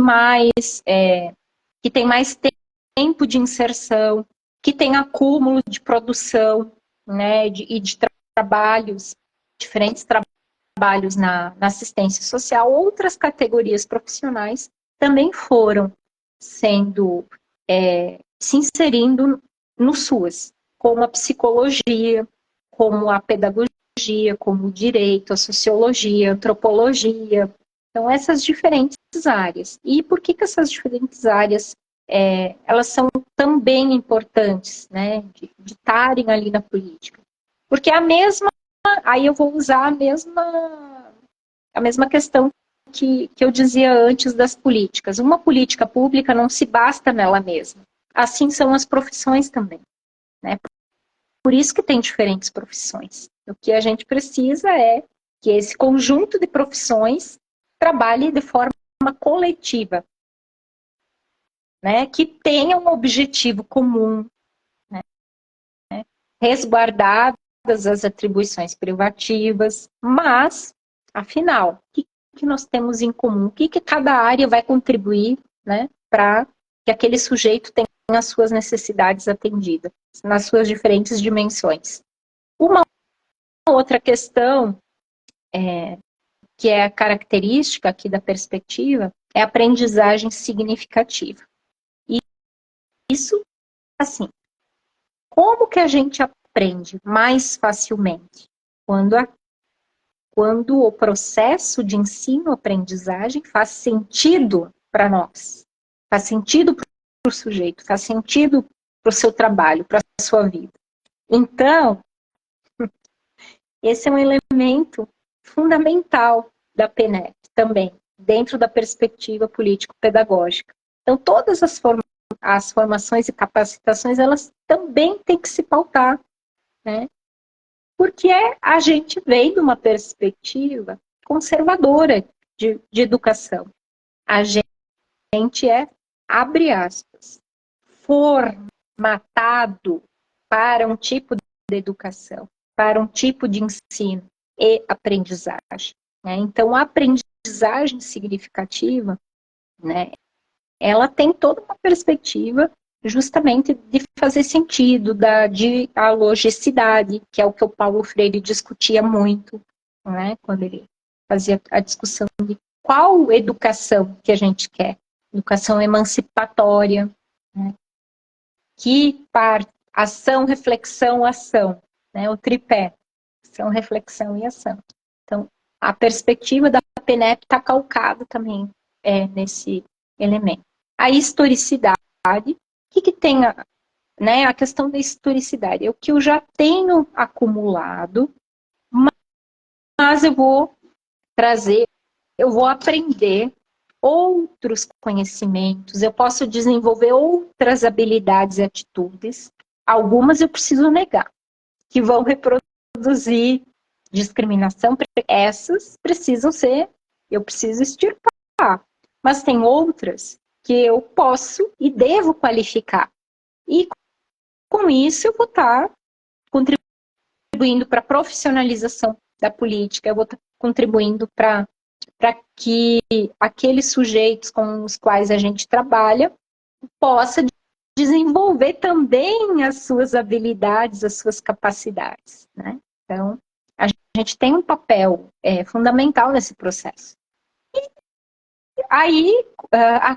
S2: tem mais tempo de inserção, que tem acúmulo de produção, né, e de trabalhos, diferentes trabalhos na assistência social, outras categorias profissionais também foram se inserindo no SUAS, como a psicologia, como a pedagogia, como o direito, a sociologia, a antropologia. Então, essas diferentes áreas. E por que essas diferentes áreas elas são também importantes, né, de estarem ali na política? Porque aí eu vou usar a mesma questão que eu dizia antes das políticas. Uma política pública não se basta nela mesma. Assim são as profissões também, né? Por isso que tem diferentes profissões. O que a gente precisa é que esse conjunto de profissões trabalhe de forma coletiva, né? Que tenha um objetivo comum, né? Resguardadas as atribuições privativas, mas, afinal, o que nós temos em comum? O que cada área vai contribuir, né, para que aquele sujeito tenha as suas necessidades atendidas, nas suas diferentes dimensões? Uma outra questão, que é a característica aqui da perspectiva, é a aprendizagem significativa. E isso, assim, como que a gente aprende mais facilmente? Quando o processo de ensino-aprendizagem faz sentido para nós, faz sentido para o sujeito, faz sentido para o seu trabalho, para a sua vida. Então, esse é um elemento fundamental da PNEP também, dentro da perspectiva político-pedagógica. Então, todas as formações e capacitações, elas também têm que se pautar, né? Porque a gente vem de uma perspectiva conservadora de educação. A gente é, abre aspas, formatado para um tipo de educação, para um tipo de ensino e aprendizagem. Né? Então, a aprendizagem significativa, né, ela tem toda uma perspectiva justamente de fazer sentido, da dialogicidade, que é o que o Paulo Freire discutia muito, né, quando ele fazia a discussão de qual educação que a gente quer. Educação emancipatória, né, que parte, ação, reflexão, ação, né, o tripé, ação, reflexão e ação. Então, a perspectiva da PNEP está calcada também nesse elemento. A historicidade, o que tem né, a questão da historicidade? É o que eu já tenho acumulado, mas eu vou trazer, eu vou aprender outros conhecimentos, eu posso desenvolver outras habilidades e atitudes, algumas eu preciso negar, que vão reproduzir discriminação, essas precisam ser, eu preciso extirpar, mas tem outras que eu posso e devo qualificar, e com isso eu vou estar contribuindo para a profissionalização da política, eu vou estar contribuindo para que aqueles sujeitos com os quais a gente trabalha possa desenvolver também as suas habilidades, as suas capacidades, né? Então, a gente tem um papel fundamental nesse processo. E aí,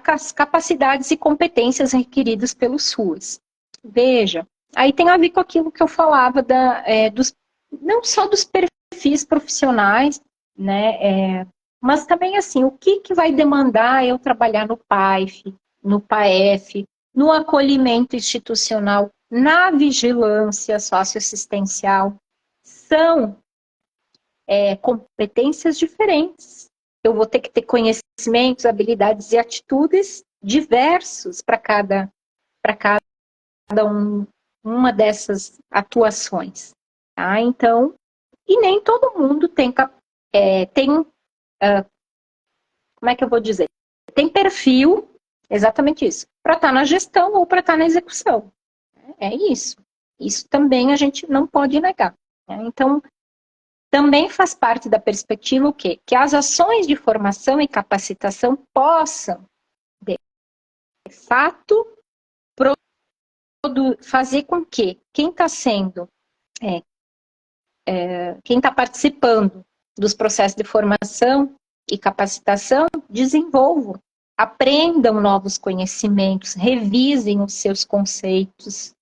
S2: as capacidades e competências requeridas pelos SUAS. Veja, aí tem a ver com aquilo que eu falava não só dos perfis profissionais, né, mas também, assim, o que vai demandar eu trabalhar no PAIF, no PAEF, no acolhimento institucional, na vigilância socioassistencial. São competências diferentes. Eu vou ter que ter conhecimentos, habilidades e atitudes diversos para cada uma dessas atuações. Tá? Então, e nem todo mundo tem como é que eu vou dizer? Tem perfil, exatamente isso, para estar na gestão ou para estar na execução. É isso. Isso também a gente não pode negar. Né? Então, também faz parte da perspectiva o quê? Que as ações de formação e capacitação possam, de fato, fazer com que quem está sendo, quem está participando dos processos de formação e capacitação, desenvolvam, aprendam novos conhecimentos, revisem os seus conceitos,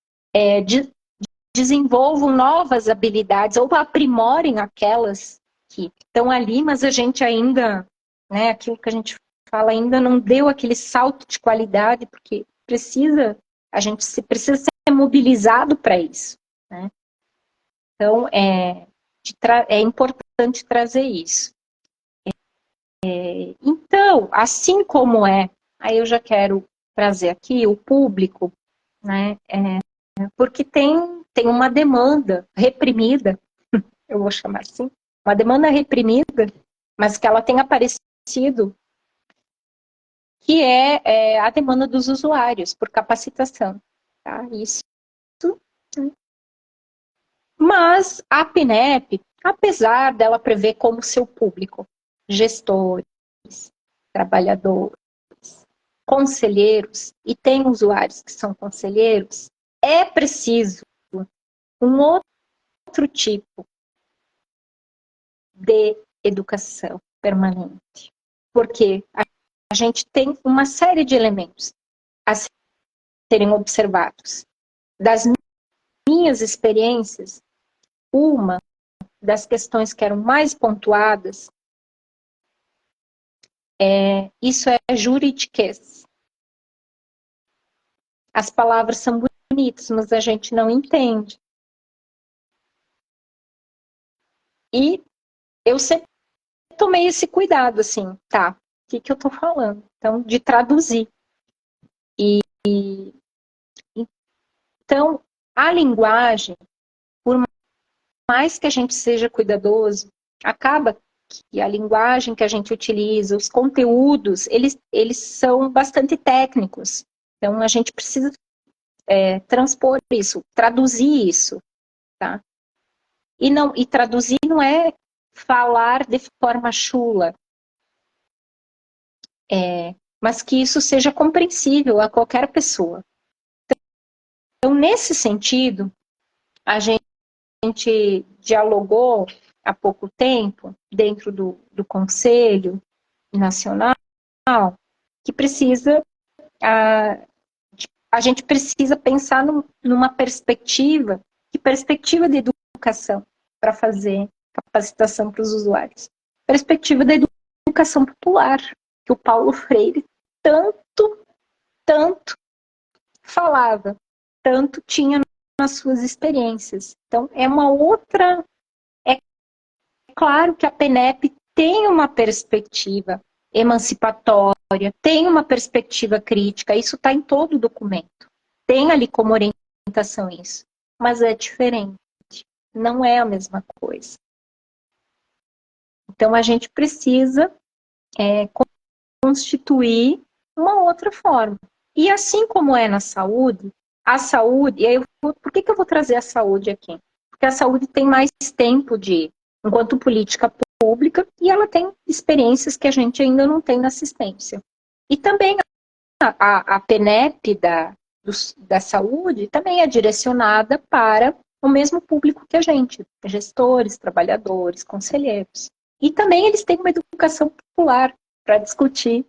S2: desenvolvam novas habilidades ou aprimorem aquelas que estão ali, mas a gente ainda, né, aquilo que a gente fala, ainda não deu aquele salto de qualidade, porque a gente precisa ser mobilizado para isso, né? Então, é importante trazer isso. Então, assim como aí eu já quero trazer aqui o público, né, porque tem uma demanda reprimida, eu vou chamar assim, uma demanda reprimida, mas que ela tem aparecido, que é a demanda dos usuários por capacitação. Tá? Isso. Mas a PNEP, apesar dela prever como seu público gestores, trabalhadores, conselheiros, e tem usuários que são conselheiros, é preciso um outro tipo de educação permanente. Porque a gente tem uma série de elementos a serem observados. Das minhas experiências, uma das questões que eram mais pontuadas isso é juridiquês. As palavras são bonitas, mas a gente não entende. E eu sempre tomei esse cuidado, assim, tá, o que eu tô falando? Então, de traduzir. Então, a linguagem, por mais que a gente seja cuidadoso, acaba que a linguagem que a gente utiliza, os conteúdos, eles são bastante técnicos. Então, a gente precisa transpor isso, traduzir isso, tá? E traduzir não é falar de forma chula, mas que isso seja compreensível a qualquer pessoa. Então, nesse sentido, a gente dialogou há pouco tempo, dentro do Conselho Nacional, que precisa, a gente precisa pensar numa perspectiva, que perspectiva de educação para fazer capacitação para os usuários? Perspectiva da educação popular, que o Paulo Freire tanto falava, tanto tinha nas suas experiências. Então, é uma outra... É claro que a PNEP tem uma perspectiva emancipatória, tem uma perspectiva crítica, isso está em todo o documento. Tem ali como orientação isso, mas é diferente, não é a mesma coisa. Então, a gente precisa constituir uma outra forma. E assim como é na saúde, a saúde, por que eu vou trazer a saúde aqui? Porque a saúde tem mais tempo enquanto política pública, e ela tem experiências que a gente ainda não tem na assistência. E também a PNEP da saúde também é direcionada para o mesmo público que a gente, gestores, trabalhadores, conselheiros. E também eles têm uma educação popular para discutir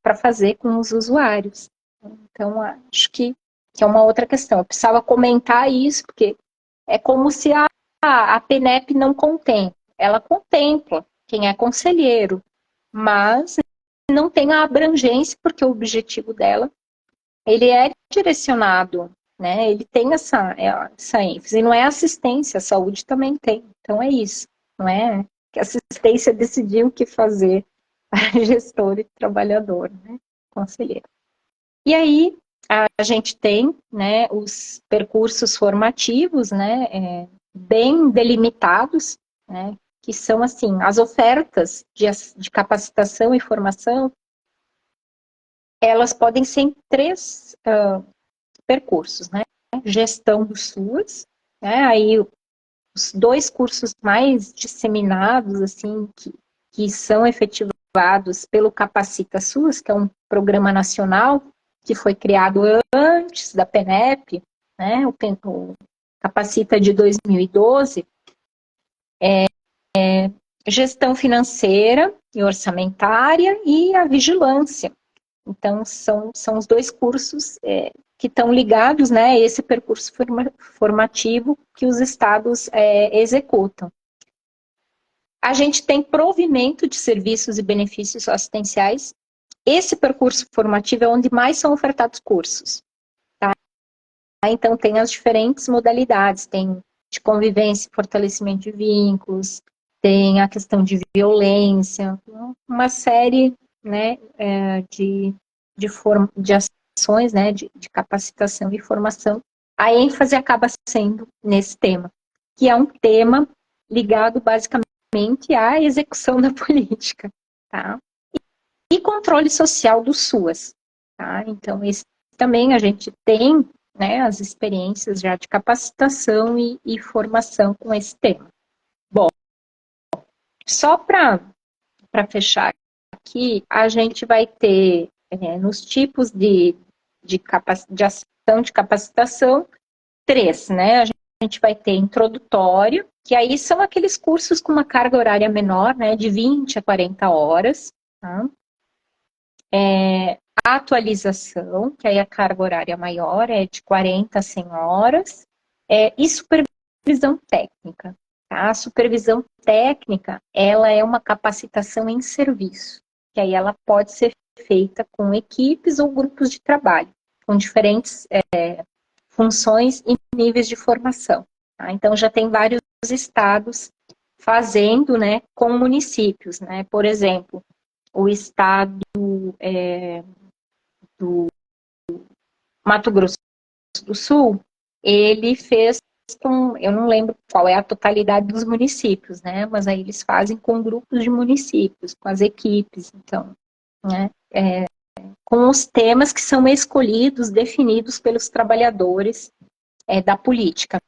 S2: para fazer com os usuários. Então, acho que é uma outra questão. Eu precisava comentar isso, porque é como se a PNEP não contempla. Ela contempla quem é conselheiro, mas não tem a abrangência, porque o objetivo dela, ele é direcionado, né? Ele tem essa ênfase. E não é assistência, a saúde também tem. Então, é isso. Não é que a assistência decidiu o que fazer para gestor e trabalhador, né? Conselheiro. E aí, a gente tem, né, os percursos formativos, né, bem delimitados, né, que são, assim, as ofertas de capacitação e formação, elas podem ser em 3 percursos, né, gestão do SUAS, né, aí os 2 cursos mais disseminados, assim, que são efetivados pelo Capacita SUAS, que é um programa nacional que foi criado antes da PNEP, né, o Capacita de 2012, gestão financeira e orçamentária e a vigilância. Então, são os 2 cursos que estão ligados, né, a esse percurso formativo que os estados executam. A gente tem provimento de serviços e benefícios assistenciais. Esse percurso formativo é onde mais são ofertados cursos. Tá? Então, tem as diferentes modalidades. Tem de convivência e fortalecimento de vínculos, tem a questão de violência, uma série, né, de ações, né, de capacitação e formação. A ênfase acaba sendo nesse tema, que é um tema ligado basicamente à execução da política, tá? E controle social do SUAS, tá? Então, esse também a gente tem, né, as experiências já de capacitação e formação com esse tema. Bom, só para fechar aqui, a gente vai ter, nos tipos de ação de capacitação, 3, né? A gente vai ter introdutório, que aí são aqueles cursos com uma carga horária menor, né, de 20 a 40 horas, tá? Atualização, que aí a carga horária maior é de 40 a 100 horas, e supervisão técnica. Tá? A supervisão técnica, ela é uma capacitação em serviço, que aí ela pode ser feita com equipes ou grupos de trabalho, com diferentes funções e níveis de formação. Tá? Então, já tem vários estados fazendo, né, com municípios, né? Por exemplo, o estado do Mato Grosso do Sul, ele fez eu não lembro qual é a totalidade dos municípios, né? Mas aí eles fazem com grupos de municípios, com as equipes, então, né? Com os temas que são escolhidos, definidos pelos trabalhadores da política,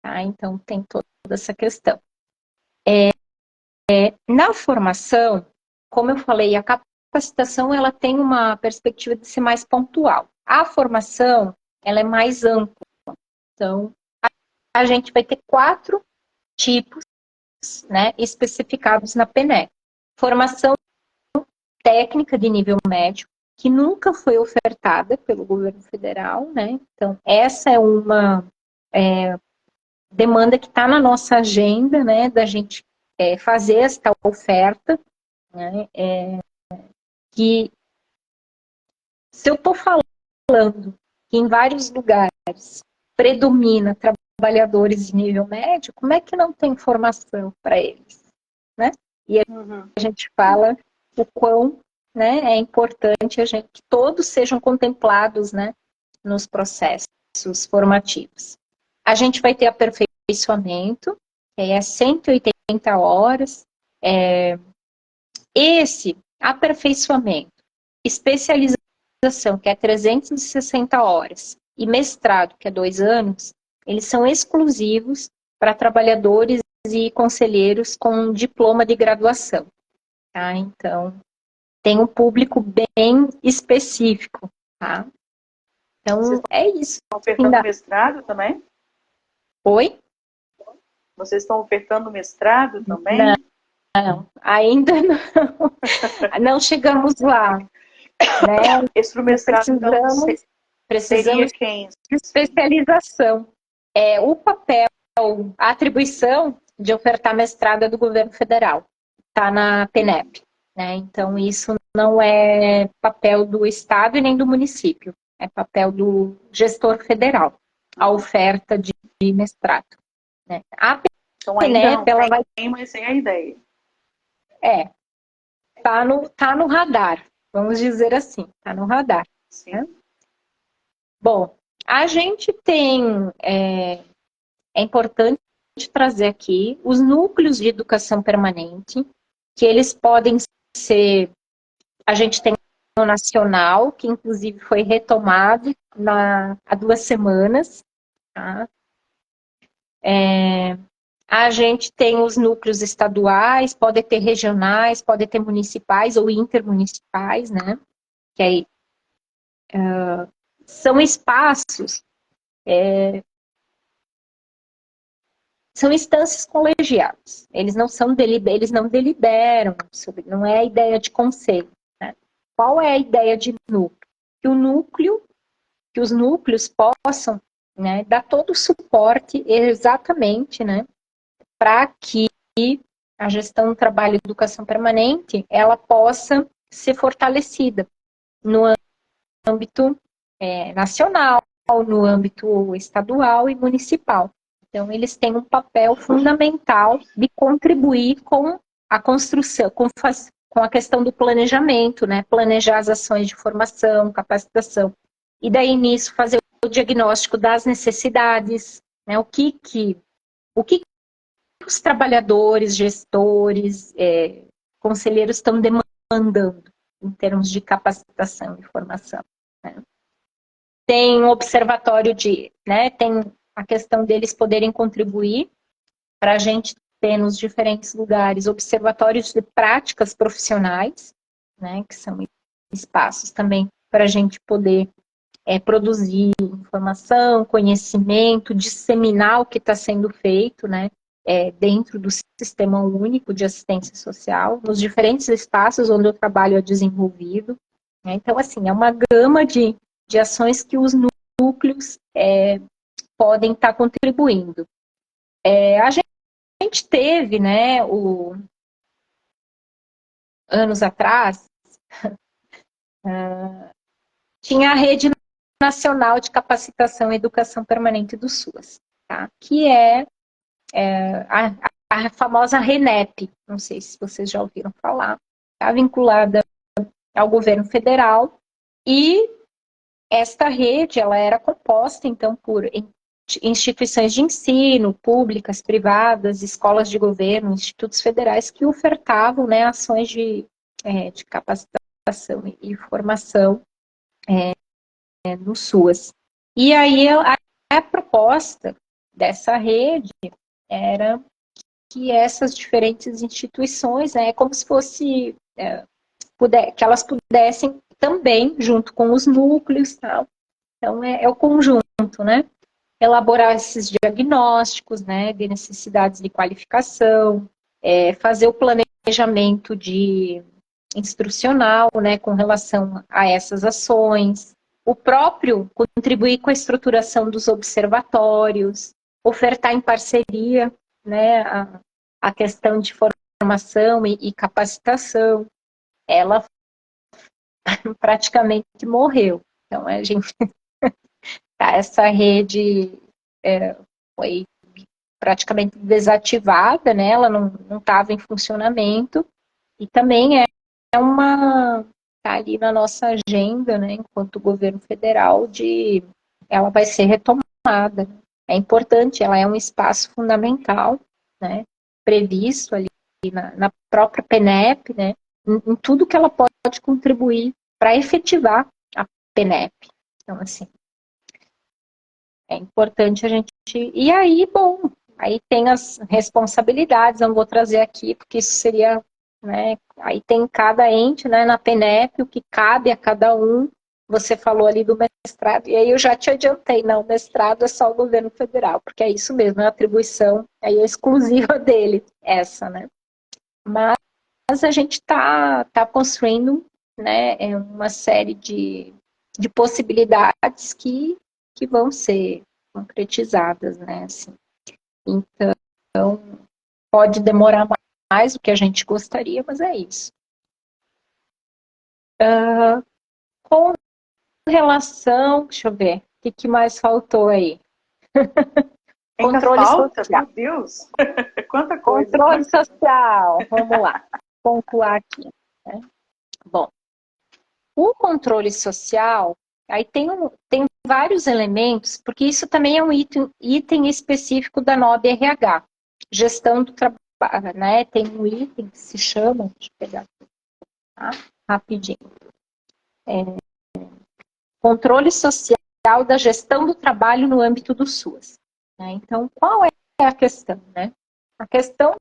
S2: tá? Então tem toda essa questão. Na formação, como eu falei, a capacitação ela tem uma perspectiva de ser mais pontual. A formação, ela é mais ampla. Então, a gente vai ter 4 tipos, né, especificados na PNED. Formação técnica de nível médio, que nunca foi ofertada pelo governo federal, né? Então, essa é uma demanda que está na nossa agenda, né, da gente fazer esta oferta, né, que se eu estou falando que em vários lugares predomina trabalhadores de nível médio, como é que não tem formação para eles, né? E a gente fala o quão, né, é importante que todos sejam contemplados, né, nos processos formativos. A gente vai ter aperfeiçoamento, que é 180 horas. Esse aperfeiçoamento, especialização, que é 360 horas, e mestrado, que é 2 anos, eles são exclusivos para trabalhadores e conselheiros com diploma de graduação. Tá? Então, tem um público bem específico. Tá? Então, é isso.
S1: Estão ofertando mestrado também?
S2: Oi?
S1: Vocês estão ofertando mestrado também?
S2: Não, ainda não. Não chegamos lá. Né?
S1: Esse pro mestrado,
S2: precisamos
S1: seria quem?
S2: de especialização. O papel, a atribuição de ofertar mestrado é do governo federal. Está na PNEP. Né? Então, isso não é papel do Estado e nem do município. É papel do gestor federal, a oferta de mestrado. Né? A
S1: Então,
S2: PNEP, ela vai...
S1: mas sem a ideia.
S2: Tá no radar, vamos dizer assim, tá no radar. Né? Bom, a gente tem, é importante trazer aqui os núcleos de educação permanente, que eles podem ser, a gente tem no nacional, que inclusive foi retomado há 2 semanas, tá? A gente tem os núcleos estaduais, pode ter regionais, pode ter municipais ou intermunicipais, né? Que aí são espaços, são instâncias colegiadas. Eles não deliberam, não é a ideia de conselho. Né? Qual é a ideia de núcleo? Que os núcleos possam, né, dar todo o suporte exatamente, né, para que a gestão do trabalho e educação permanente ela possa ser fortalecida no âmbito nacional, no âmbito estadual e municipal. Então, eles têm um papel fundamental de contribuir com a construção, com a questão do planejamento, né? Planejar as ações de formação, capacitação. E daí, nisso, fazer o diagnóstico das necessidades, né? O que os trabalhadores, gestores, conselheiros estão demandando em termos de capacitação e formação. Né? Tem um observatório tem a questão deles poderem contribuir para a gente ter nos diferentes lugares observatórios de práticas profissionais, né, que são espaços também para a gente poder produzir informação, conhecimento, disseminar o que está sendo feito, né, dentro do Sistema Único de Assistência Social, nos diferentes espaços onde o trabalho é desenvolvido. Né? Então, assim, é uma gama de ações que os núcleos podem estar contribuindo. A gente teve, né, anos atrás, tinha a Rede Nacional de Capacitação e Educação Permanente do SUAS, tá? Que é a famosa RENEP, não sei se vocês já ouviram falar, está vinculada ao governo federal, e esta rede ela era composta, então, por instituições de ensino, públicas, privadas, escolas de governo, institutos federais que ofertavam, né, ações de capacitação e formação no SUAS. E aí a proposta dessa rede era que essas diferentes instituições, né, como se fosse, que elas pudessem também, junto com os núcleos, tal. Então é o conjunto, né? Elaborar esses diagnósticos, né, de necessidades de qualificação, fazer o planejamento instrucional, né, com relação a essas ações, o próprio contribuir com a estruturação dos observatórios, ofertar em parceria, né, a questão de formação e capacitação. Ela praticamente morreu. Então, a gente essa rede foi praticamente desativada, né? Ela não estava em funcionamento, e também tá ali na nossa agenda, né, enquanto governo federal, ela vai ser retomada. É importante, ela é um espaço fundamental, né, previsto ali na própria PNEP, né, em tudo que ela pode contribuir para efetivar a PNEP. Então, assim, é importante a gente... E aí, bom, aí tem as responsabilidades, não vou trazer aqui, porque isso seria, né, aí tem cada ente, né, na PNEP, o que cabe a cada um. Você falou ali do mestrado, e aí eu já te adiantei, não, o mestrado é só o governo federal, porque é isso mesmo, é a atribuição aí é exclusiva dele, essa, né. Mas a gente tá construindo, né, uma série de possibilidades que vão ser concretizadas, né, assim. Então, pode demorar mais do que a gente gostaria, mas é isso. Com relação, deixa eu ver, o que mais faltou aí?
S1: Controle social. Meu Deus, quanta coisa.
S2: Controle social, vamos lá, pontuar aqui, né? Bom, o controle social, aí tem vários elementos, porque isso também é um item específico da NOB RH, gestão do trabalho, né? Tem um item que se chama, deixa eu pegar aqui, tá? Rapidinho. Controle social da gestão do trabalho no âmbito do SUAS. Né? Então, qual é a questão? Né? A questão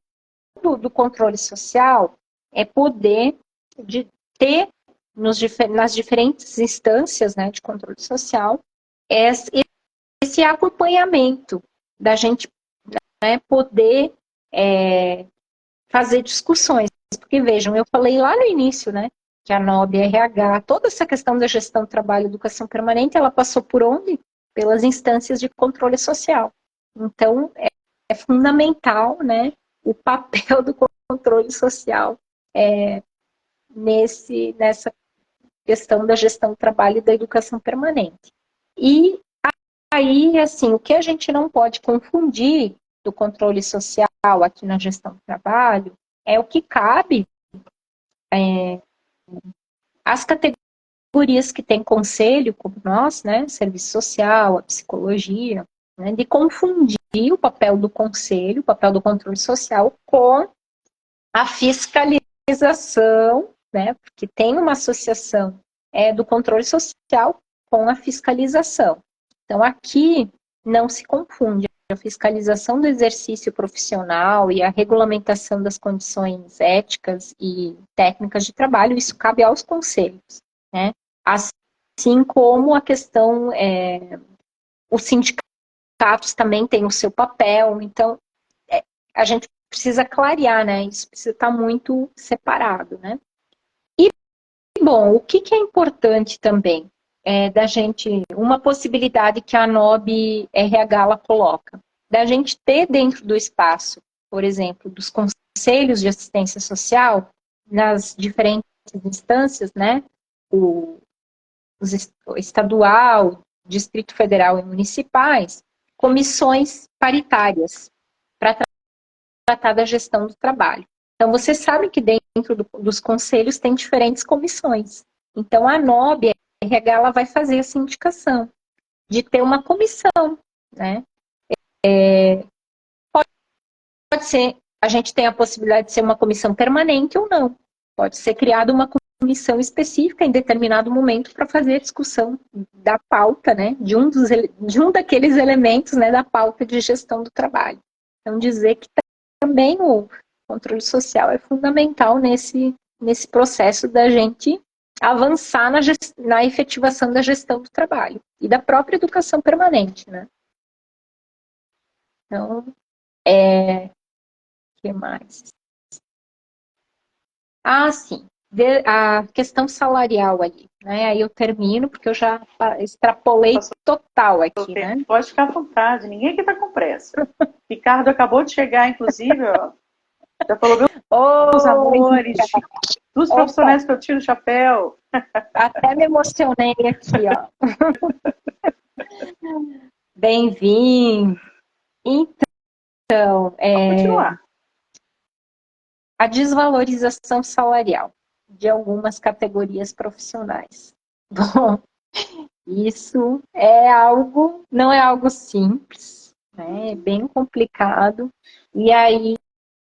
S2: do controle social é poder ter nas diferentes instâncias, né, de controle social esse acompanhamento da gente, né, poder fazer discussões. Porque, vejam, eu falei lá no início, né, que a NOB, a RH, toda essa questão da gestão do trabalho e educação permanente, ela passou por onde? Pelas instâncias de controle social. Então, é fundamental, né, o papel do controle social nessa questão da gestão do trabalho e da educação permanente. E aí, assim, o que a gente não pode confundir do controle social aqui na gestão do trabalho é o que cabe às categorias que tem conselho, como nós, né, serviço social, a psicologia, né, de confundir o papel do conselho, o papel do controle social com a fiscalização, né, porque tem uma associação do controle social com a fiscalização. Então, aqui não se confunde a fiscalização do exercício profissional e a regulamentação das condições éticas e técnicas de trabalho, isso cabe aos conselhos, né? Assim como a questão, os sindicatos também têm o seu papel, então a gente precisa clarear, né? Isso precisa estar muito separado, né? E, bom, o que é importante também da gente, uma possibilidade que a NOB RH ela coloca, da gente ter dentro do espaço, por exemplo, dos conselhos de assistência social, nas diferentes instâncias, né? O estadual, Distrito Federal e municipais, comissões paritárias para tratar da gestão do trabalho. Então, você sabe que dentro dos conselhos tem diferentes comissões. Então, a NOB, a RH, ela vai fazer essa indicação de ter uma comissão, né, Pode ser, a gente tem a possibilidade de ser uma comissão permanente ou não. Pode ser criada uma comissão específica em determinado momento para fazer a discussão da pauta, né, de um daqueles elementos, né, da pauta de gestão do trabalho. Então, dizer que também o controle social é fundamental nesse processo da gente avançar na efetivação da gestão do trabalho e da própria educação permanente, né? Então, que mais? Sim. A questão salarial ali, né? Aí eu termino, porque eu já extrapolei total aqui, né?
S1: Pode ficar à vontade, ninguém aqui está com pressa. Ricardo acabou de chegar, inclusive, ó. Já falou, meus amores, dos profissionais que eu tiro o chapéu.
S2: Até me emocionei aqui, ó. Bem-vindo. Então,
S1: continuar.
S2: A desvalorização salarial de algumas categorias profissionais. Bom, isso não é algo simples, né? É bem complicado. E aí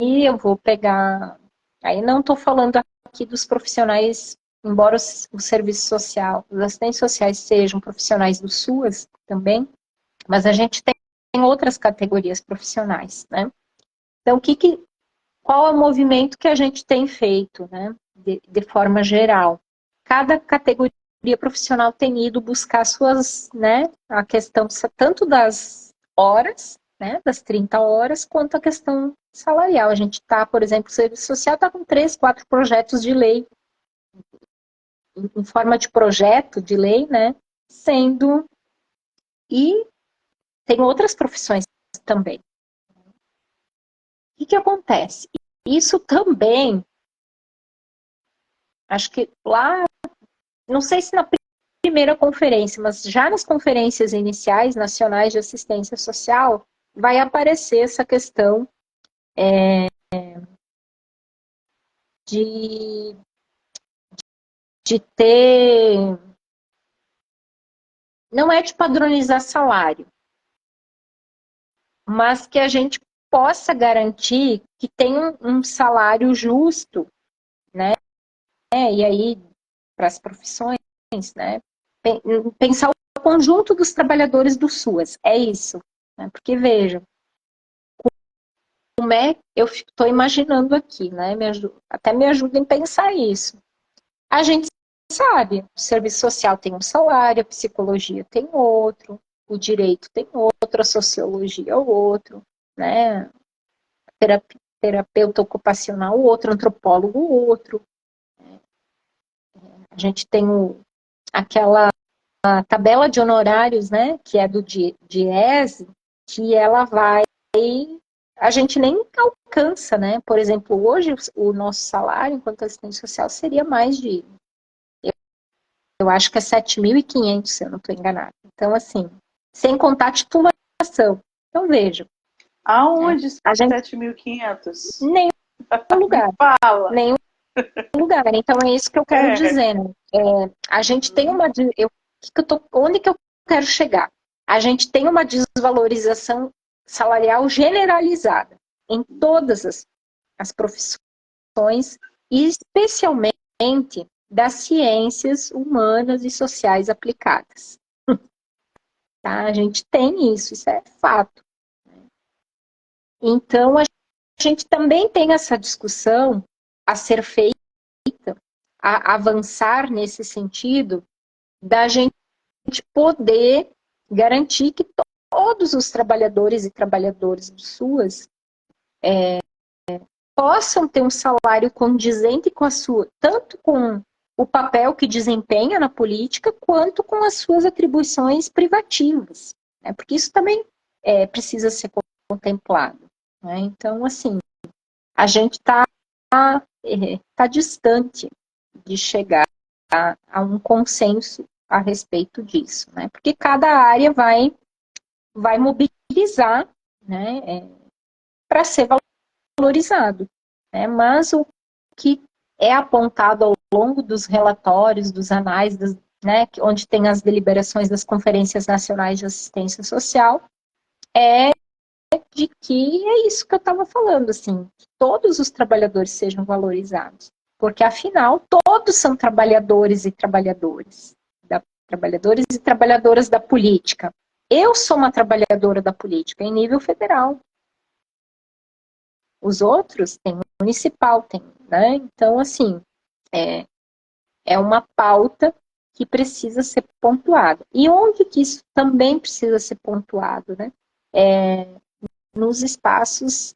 S2: eu vou pegar, aí não estou falando aqui dos profissionais, embora o serviço social, os assistentes sociais sejam profissionais do SUAS também, mas a gente tem outras categorias profissionais, né? Então, qual é o movimento que a gente tem feito, né, de forma geral? Cada categoria profissional tem ido buscar a questão tanto das horas, né, das 30 horas, quanto a questão salarial. A gente está, por exemplo, o Serviço Social está com 3, 4 projetos de lei, em forma de projeto de lei, né, e tem outras profissões também. O que acontece? Isso também, acho que lá, não sei se na primeira conferência, mas já nas conferências iniciais nacionais de assistência social, vai aparecer essa questão de ter... Não é de padronizar salário, mas que a gente possa garantir que tem um salário justo, né? E aí, para as profissões, né? Pensar o conjunto dos trabalhadores do SUAS, é isso. Né? Porque, veja, como eu estou imaginando aqui, né? Até me ajuda em pensar isso. A gente sabe, o serviço social tem um salário, a psicologia tem outro, o direito tem outro, a sociologia outro, né? Terapeuta ocupacional outro, antropólogo outro. A gente tem aquela tabela de honorários, né, que é do DIEESE, que ela vai... A gente nem alcança, né? Por exemplo, hoje o nosso salário enquanto assistente social seria mais de... Eu acho que é 7.500, se eu não estou enganada. Então, assim, sem contar a titulação. Então, veja.
S1: Aonde 7.500?
S2: Nenhum lugar.
S1: Fala.
S2: Nenhum lugar. Então, é isso que eu quero dizer. Né? A gente tem uma... onde que eu quero chegar? A gente tem uma desvalorização salarial generalizada em todas as profissões, e especialmente das ciências humanas e sociais aplicadas. Tá? A gente tem isso é fato. Então, a gente também tem essa discussão a ser feita, a avançar nesse sentido, da gente poder garantir que todos os trabalhadores e trabalhadoras do SUAS possam ter um salário condizente com a sua, tanto com o papel que desempenha na política, quanto com as suas atribuições privativas. Né? Porque isso também precisa ser contemplado. Né? Então, assim, a gente está distante de chegar a um consenso a respeito disso, né? Porque cada área vai mobilizar, né, para ser valorizado. Né? Mas o que é apontado ao longo dos relatórios, dos análises, né, onde tem as deliberações das conferências nacionais de assistência social, é de que é isso que eu estava falando, assim, que todos os trabalhadores sejam valorizados, porque afinal todos são trabalhadores e trabalhadoras da política. Eu sou uma trabalhadora da política em nível federal. Os outros têm municipal, tem, né? Então, assim, é uma pauta que precisa ser pontuada. E onde que isso também precisa ser pontuado, né? Nos espaços,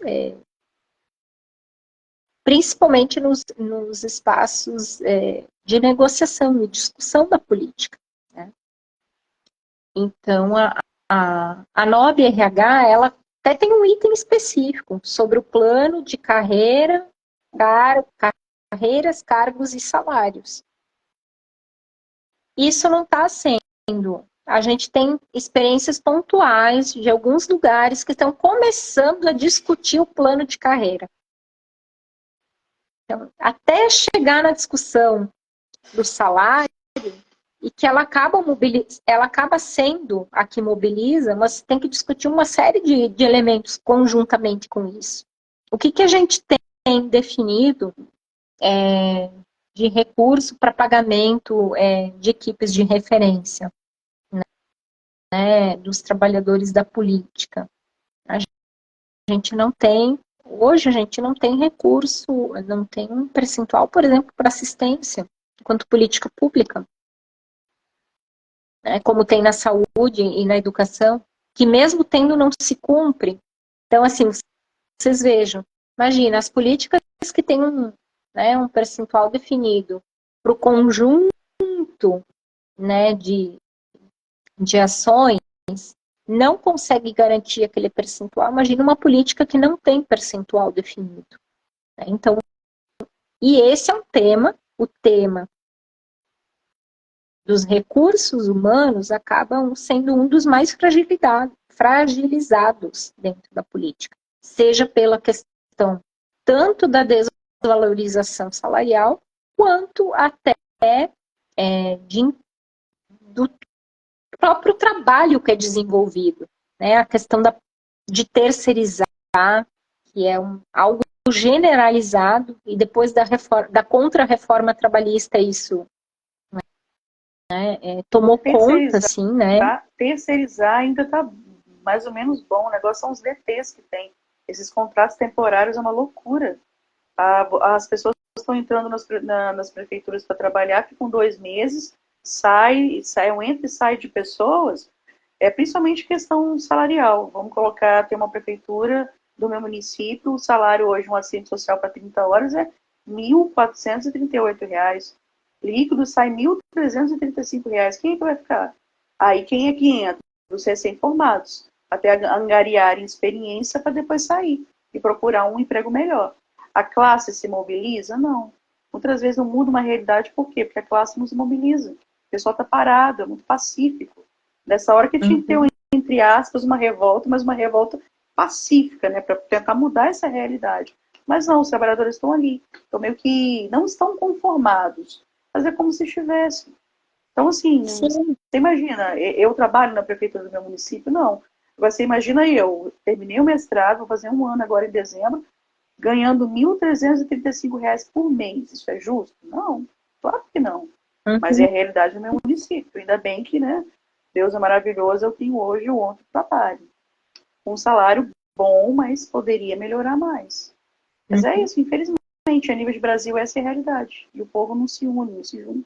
S2: principalmente nos espaços de negociação e discussão da política, né? Então, a NOB RH, ela até tem um item específico sobre o plano de carreira, carreiras, cargos e salários. Isso não está sendo. A gente tem experiências pontuais de alguns lugares que estão começando a discutir o plano de carreira. Então, até chegar na discussão do salário, e que ela acaba sendo a que mobiliza, mas tem que discutir uma série de elementos conjuntamente com isso. O que a gente tem definido de recurso para pagamento de equipes de referência, né, dos trabalhadores da política? A gente não tem, hoje a gente não tem recurso, não tem um percentual, por exemplo, para assistência, enquanto política pública, né, como tem na saúde e na educação, que mesmo tendo não se cumpre. Então, assim, vocês vejam, imagina, as políticas que têm um percentual definido para o conjunto, né, de ações, não consegue garantir aquele percentual. Imagina uma política que não tem percentual definido, né? Então, e esse é um tema, o tema dos recursos humanos acabam sendo um dos mais fragilizados dentro da política, seja pela questão tanto da desvalorização salarial, quanto até do próprio trabalho que é desenvolvido, né? A questão de terceirizar, que é algo generalizado, e depois da contra-reforma trabalhista isso tomou conta, assim, né?
S1: Terceirizar ainda está mais ou menos bom. O negócio são os DTs que tem. Esses contratos temporários é uma loucura. As pessoas estão entrando nas prefeituras para trabalhar, ficam 2 meses, entra e sai de pessoas, principalmente questão salarial. Vamos colocar, tem uma prefeitura do meu município, o salário hoje, um assistente social para 30 horas é R$ 1.438. Líquido sai R$ 1.335. Quem é que vai ficar? Aí quem é que entra? Os recém-formados, até angariarem experiência para depois sair e procurar um emprego melhor. A classe se mobiliza? Não. Muitas vezes não muda uma realidade, por quê? Porque a classe não se mobiliza. O pessoal está parado, é muito pacífico. Nessa hora que tinha que ter, entre aspas, uma revolta, mas uma revolta pacífica, né, para tentar mudar essa realidade. Mas não, os trabalhadores estão ali, então meio que não estão conformados, mas é como se estivessem. Então, assim, você imagina, eu trabalho na prefeitura do meu município? Não. Agora, você imagina eu terminei o mestrado, vou fazer 1 ano agora em dezembro, ganhando R$ 1.335 por mês. Isso é justo? Não, claro que não. Mas é a realidade do meu município. Ainda bem que, né, Deus é maravilhoso, eu tenho hoje o outro trabalho. Um salário bom, mas poderia melhorar mais. Mas é isso, infelizmente, a nível de Brasil, essa é a realidade. E o povo não se une, não se junta.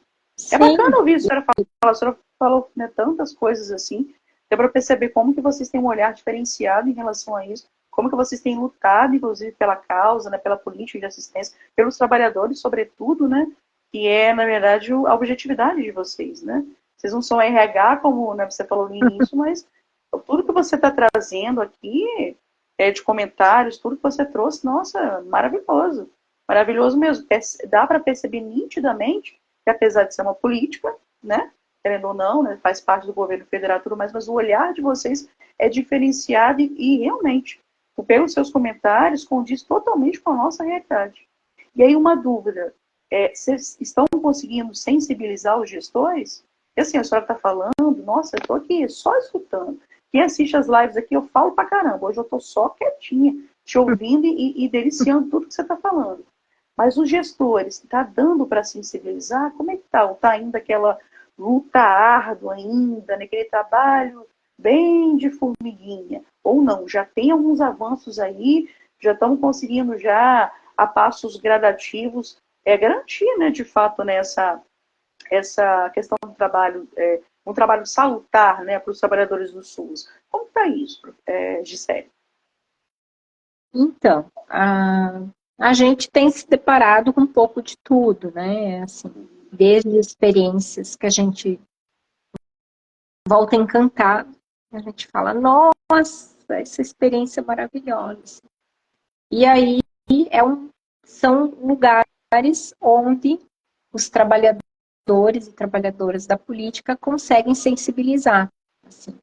S1: É bacana ouvir a senhora falar. A senhora falou, né, tantas coisas assim. Deu para perceber como que vocês têm um olhar diferenciado em relação a isso. Como que vocês têm lutado, inclusive, pela causa, né, pela política de assistência, pelos trabalhadores, sobretudo, né, que é, na verdade, a objetividade de vocês, né? Vocês não são RH, como, né, você falou no início, mas tudo que você está trazendo aqui, de comentários, tudo que você trouxe, nossa, maravilhoso. Maravilhoso mesmo. Dá para perceber nitidamente que, apesar de ser uma política, né, querendo ou não, né, faz parte do governo federal e tudo mais, mas o olhar de vocês é diferenciado e realmente, pelos seus comentários, condiz totalmente com a nossa realidade. E aí uma dúvida, vocês estão conseguindo sensibilizar os gestores? E assim, a senhora está falando, nossa, eu estou aqui só escutando. quem assiste as lives aqui, eu falo pra caramba. Hoje eu tô só quietinha, te ouvindo e deliciando tudo que você está falando. Mas os gestores, está dando para sensibilizar? Como é que está? Está ainda aquela luta árdua ainda, naquele trabalho bem de formiguinha? Ou não? Já tem alguns avanços aí, já estamos conseguindo já, a passos gradativos, garantir, né, de fato, né, essa questão do trabalho, um trabalho salutar, né, para os trabalhadores do SUS. Como está isso, Gisele?
S2: Então, a gente tem se deparado com um pouco de tudo, né? Assim, desde experiências que a gente volta encantado, a gente fala, nossa, essa experiência é maravilhosa. E aí são lugares onde os trabalhadores e trabalhadoras da política conseguem sensibilizar. Assim,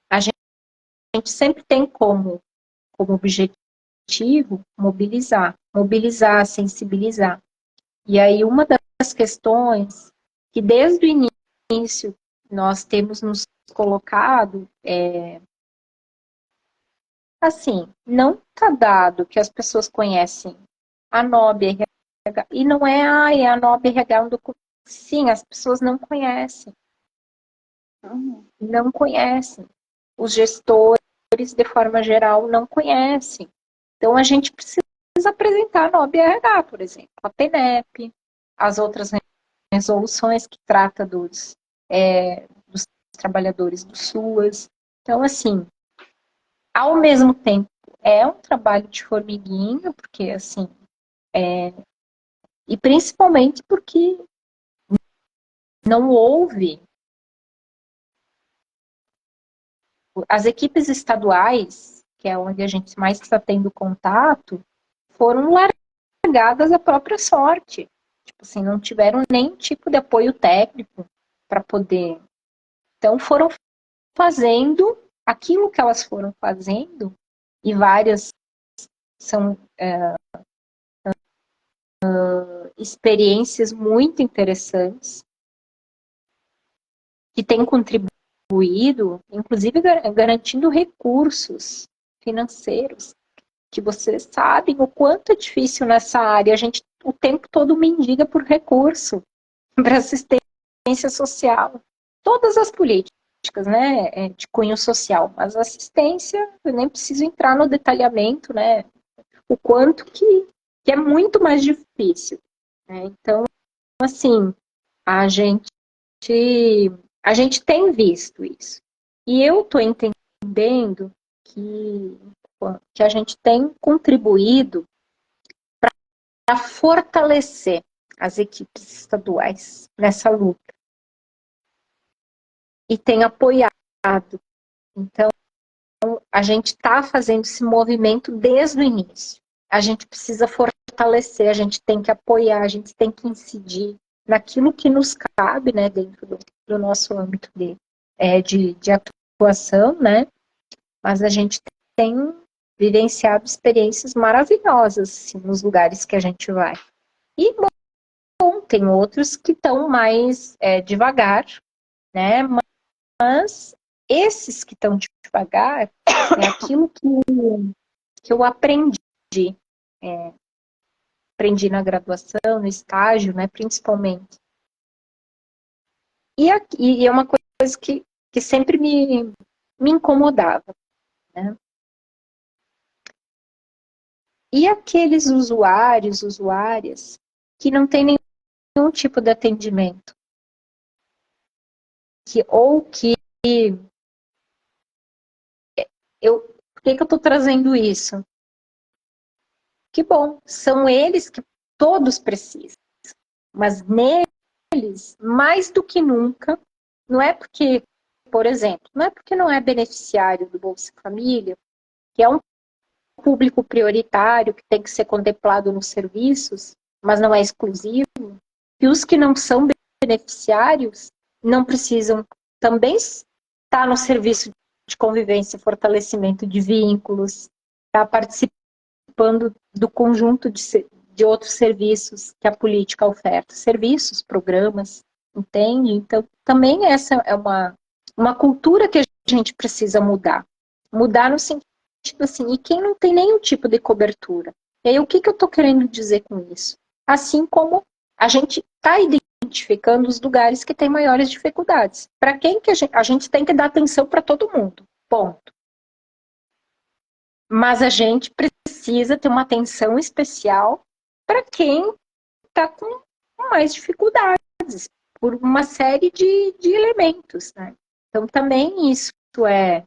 S2: a gente sempre tem como objetivo mobilizar, sensibilizar. E aí uma das questões que desde o início nós temos nos colocado assim, não está dado que as pessoas conhecem a NOB RH, e não é a NOB RH um documento. Sim, as pessoas não conhecem. Não conhecem. Os gestores, de forma geral, não conhecem. Então, a gente precisa apresentar a NOB RH, por exemplo, a PNEP, as outras resoluções que trata dos trabalhadores do SUAS. Então, assim, ao mesmo tempo, é um trabalho de formiguinha, porque, assim, e principalmente porque não houve. As equipes estaduais, que é onde a gente mais está tendo contato, foram largadas à própria sorte. Tipo assim, não tiveram nenhum tipo de apoio técnico para poder. Então, foram fazendo aquilo que elas foram fazendo, e várias são experiências muito interessantes, que têm contribuído, inclusive garantindo recursos financeiros, que vocês sabem o quanto é difícil nessa área. A gente o tempo todo mendiga por recurso para assistência social. Todas as políticas, né, de cunho social, mas assistência, eu nem preciso entrar no detalhamento, né, o quanto que é muito mais difícil. Né? Então, assim, a gente tem visto isso. E eu estou entendendo que a gente tem contribuído para fortalecer as equipes estaduais nessa luta. E tem apoiado. Então, a gente está fazendo esse movimento desde o início. A gente precisa fortalecer, a gente tem que apoiar, a gente tem que incidir naquilo que nos cabe, né, dentro do nosso âmbito de atuação, né? Mas a gente tem vivenciado experiências maravilhosas assim, nos lugares que a gente vai. E, bom, tem outros que estão mais devagar, né? Mas esses que estão devagar é aquilo que eu aprendi. Aprendi na graduação, no estágio, né, principalmente. E é uma coisa que sempre me incomodava. Né? E aqueles usuárias, que não têm nenhum tipo de atendimento? Por que eu estou trazendo isso? Que bom, são eles que todos precisam. Mas neles, mais do que nunca, não é porque, por exemplo, não é porque não é beneficiário do Bolsa Família, que é um público prioritário que tem que ser contemplado nos serviços, mas não é exclusivo, e os que não são beneficiários não precisam também estar no serviço de convivência e fortalecimento de vínculos, estar participando do conjunto de outros serviços que a política oferta, serviços, programas. entende? Então, também essa é uma cultura que a gente precisa mudar. Mudar no sentido assim, e quem não tem nenhum tipo de cobertura? E aí, o que eu estou querendo dizer com isso? Assim como a gente está identificando os lugares que têm maiores dificuldades. Para quem que a gente tem que dar atenção para todo mundo, ponto. Mas a gente precisa ter uma atenção especial para quem está com mais dificuldades, por uma série de elementos, né? Então, também isso é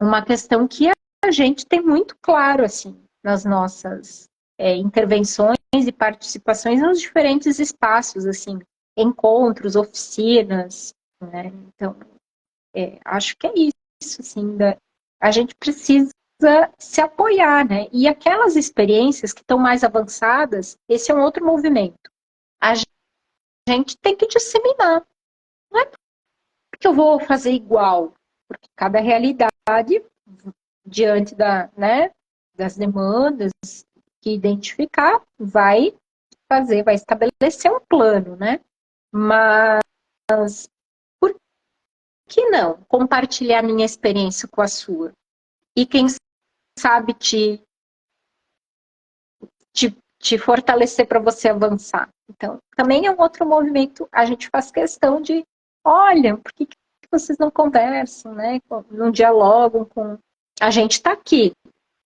S2: uma questão que a gente tem muito claro, assim, nas nossas intervenções e participações nos diferentes espaços, assim, encontros, oficinas, né? Então, acho que é isso, assim, a gente precisa se apoiar, né? E aquelas experiências que estão mais avançadas, esse é um outro movimento. A gente tem que disseminar. Não é porque eu vou fazer igual, porque cada realidade, diante né, das demandas que identificar, vai estabelecer um plano, né? Mas por que não compartilhar minha experiência com a sua? E quem sabe te fortalecer para você avançar. Então, também é um outro movimento, a gente faz questão de, olha, por que vocês não conversam, né? Não dialogam com... A gente está aqui,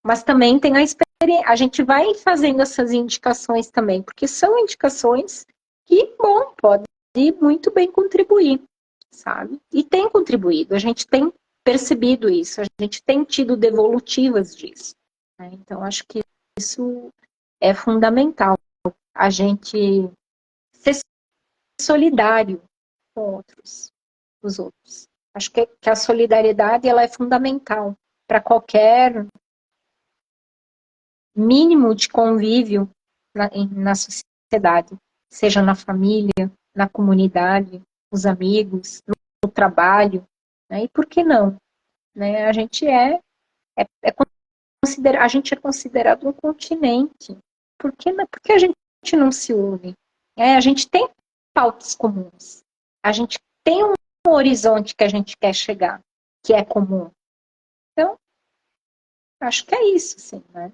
S2: mas também tem a experiência, a gente vai fazendo essas indicações também, porque são indicações que, bom, podem muito bem contribuir, sabe? E tem contribuído, a gente tem percebido isso, a gente tem tido devolutivas disso, né? Então, acho que isso é fundamental, a gente ser solidário com os outros. Acho que a solidariedade ela é fundamental para qualquer mínimo de convívio na sociedade, seja na família, na comunidade, os amigos, no trabalho, né? E por que não? Né? A gente é considerado um continente. Por que a gente não se une? A gente tem pautas comuns. A gente tem um horizonte que a gente quer chegar, que é comum. Então, acho que é isso, sim, né?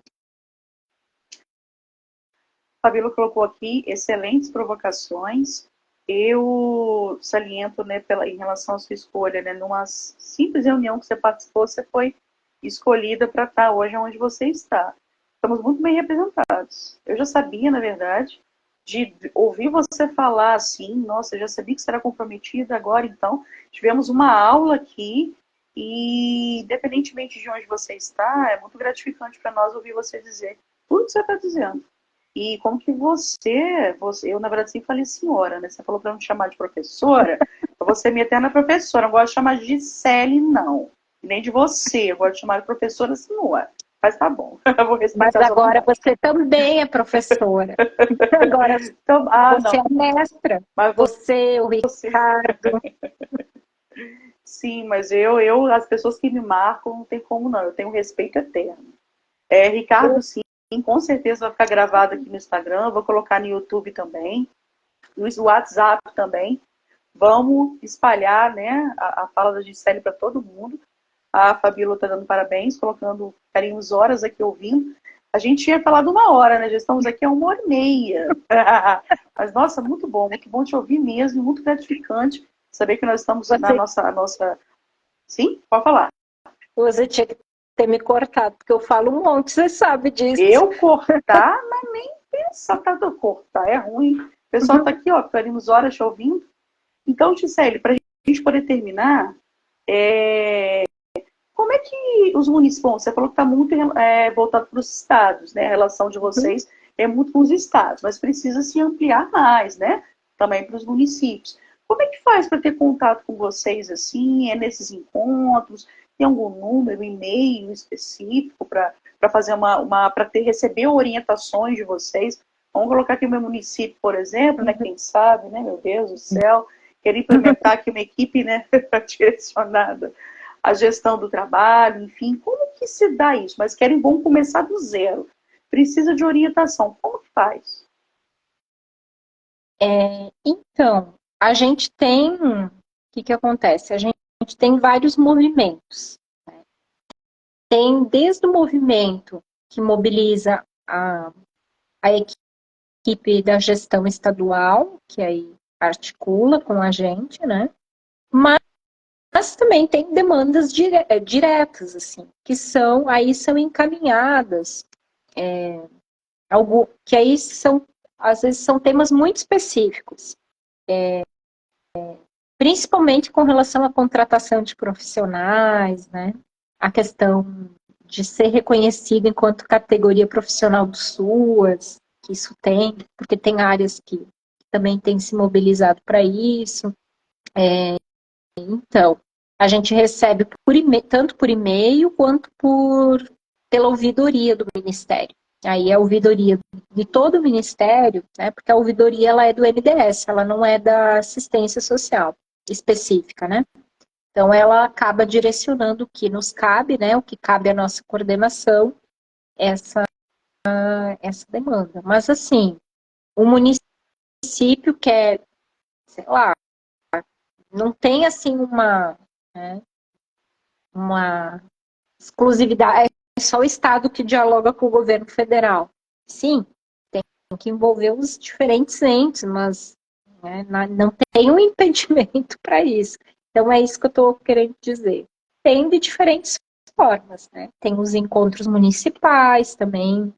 S1: Fabíola colocou aqui excelentes provocações. Eu saliento, né, em relação à sua escolha, né, numa simples reunião que você participou, você foi escolhida para estar hoje onde você está. Estamos muito bem representados. Eu já sabia, na verdade, de ouvir você falar assim, nossa, eu já sabia que você era comprometida, agora então tivemos uma aula aqui e, independentemente de onde você está, é muito gratificante para nós ouvir você dizer tudo que você está dizendo. E como que eu na verdade sempre falei senhora, né? Você falou para não te chamar de professora, você é minha eterna professora, eu não gosto de chamar de Gisele, não. Nem de você, eu gosto de chamar de professora senhora. Mas tá bom, eu vou
S2: Mas
S1: respeitar a sua
S2: agora
S1: vontade.
S2: você também é professora. Agora
S1: Então,
S2: você
S1: não,
S2: é mestra.
S1: mas
S2: Você, o
S1: você...
S2: Ricardo.
S1: Sim, mas as pessoas que me marcam, não tem como não, eu tenho um respeito eterno. Ricardo, sim, com certeza vai ficar gravado aqui no Instagram, vou colocar no YouTube também, no WhatsApp também. Vamos espalhar, né, a fala da Gisele para todo mundo. A Fabíola está dando parabéns, colocando carinhos horas aqui ouvindo. A gente tinha falado 1 hora, né? Já estamos aqui há 1 hora e meia. Mas, nossa, muito bom te ouvir mesmo, muito gratificante saber que nós estamos na
S2: Você,
S1: nossa... Sim? Pode falar.
S2: você tinha que ter me cortado, porque eu falo um monte, você sabe disso.
S1: Eu cortar, mas nem pensar, tá? Eu cortar é ruim. O pessoal está aqui, ó, carinhos horas te ouvindo. Então, Gisele, para a gente poder terminar, como é que os municípios... Bom, você falou que está muito voltado para os estados, né? A relação de vocês é muito com os estados, mas precisa se ampliar mais, né? Também para os municípios. Como é que faz para ter contato com vocês assim? É nesses encontros? Tem algum número, e-mail específico para fazer para receber orientações de vocês? Vamos colocar aqui o meu município, por exemplo, né? Quem sabe, né? Meu Deus do céu, querer implementar aqui uma equipe, né? Direcionada a gestão do trabalho, enfim, como que se dá isso? Mas vão começar do zero. Precisa de orientação. Como que faz?
S2: Então, a gente tem, o que acontece? A gente tem vários movimentos. Tem desde o movimento que mobiliza a equipe da gestão estadual, que aí articula com a gente, né? Mas também tem demandas diretas, assim, que são encaminhadas, que aí às vezes são temas muito específicos, principalmente com relação à contratação de profissionais, né? A questão de ser reconhecido enquanto categoria profissional do SUAS, que isso tem, porque tem áreas que também têm se mobilizado para isso. Então, a gente recebe tanto por e-mail quanto pela ouvidoria do Ministério. Aí a ouvidoria de todo o Ministério, né, porque a ouvidoria ela é do MDS, ela não é da assistência social específica, né? Então ela acaba direcionando o que nos cabe, né, o que cabe à nossa coordenação, essa demanda. Mas assim, o município quer, sei lá, não tem assim né, uma exclusividade, é só o Estado que dialoga com o governo federal. Sim, tem que envolver os diferentes entes, mas né, não tem um impedimento para isso. Então é isso que eu estou querendo dizer. Tem de diferentes formas, né? Tem os encontros municipais também.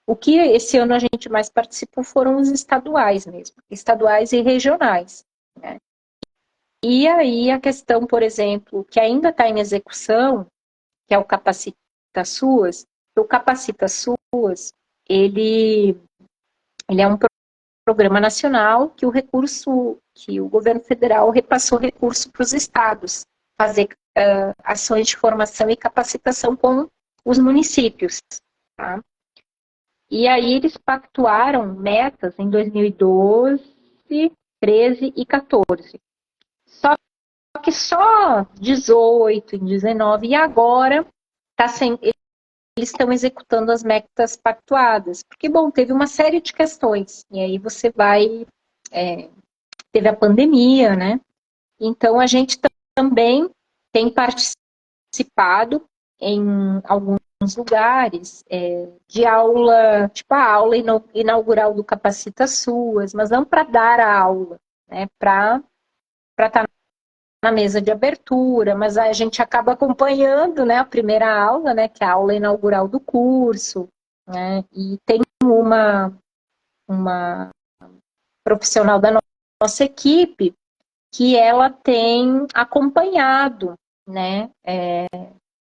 S2: O que esse ano a gente mais participou foram os estaduais mesmo, estaduais e regionais, né? E aí a questão, por exemplo, que ainda está em execução, que é o Capacita SUAS. O Capacita SUAS, ele é um programa nacional que que o governo federal repassou recurso para os estados, fazer ações de formação e capacitação com os municípios. Tá? E aí eles pactuaram metas em 2012, 13 e 14. Só que só 18 e 19 e agora eles estão executando as metas pactuadas. Porque, bom, teve uma série de questões. E aí você teve a pandemia, né? Então a gente também tem participado em alguns lugares de aula, tipo a aula inaugural do Capacita SUAS, mas não para dar a aula, né? Para estar na mesa de abertura, mas a gente acaba acompanhando, né, a primeira aula, né, que é a aula inaugural do curso, né, e tem uma profissional da nossa equipe que ela tem acompanhado, né,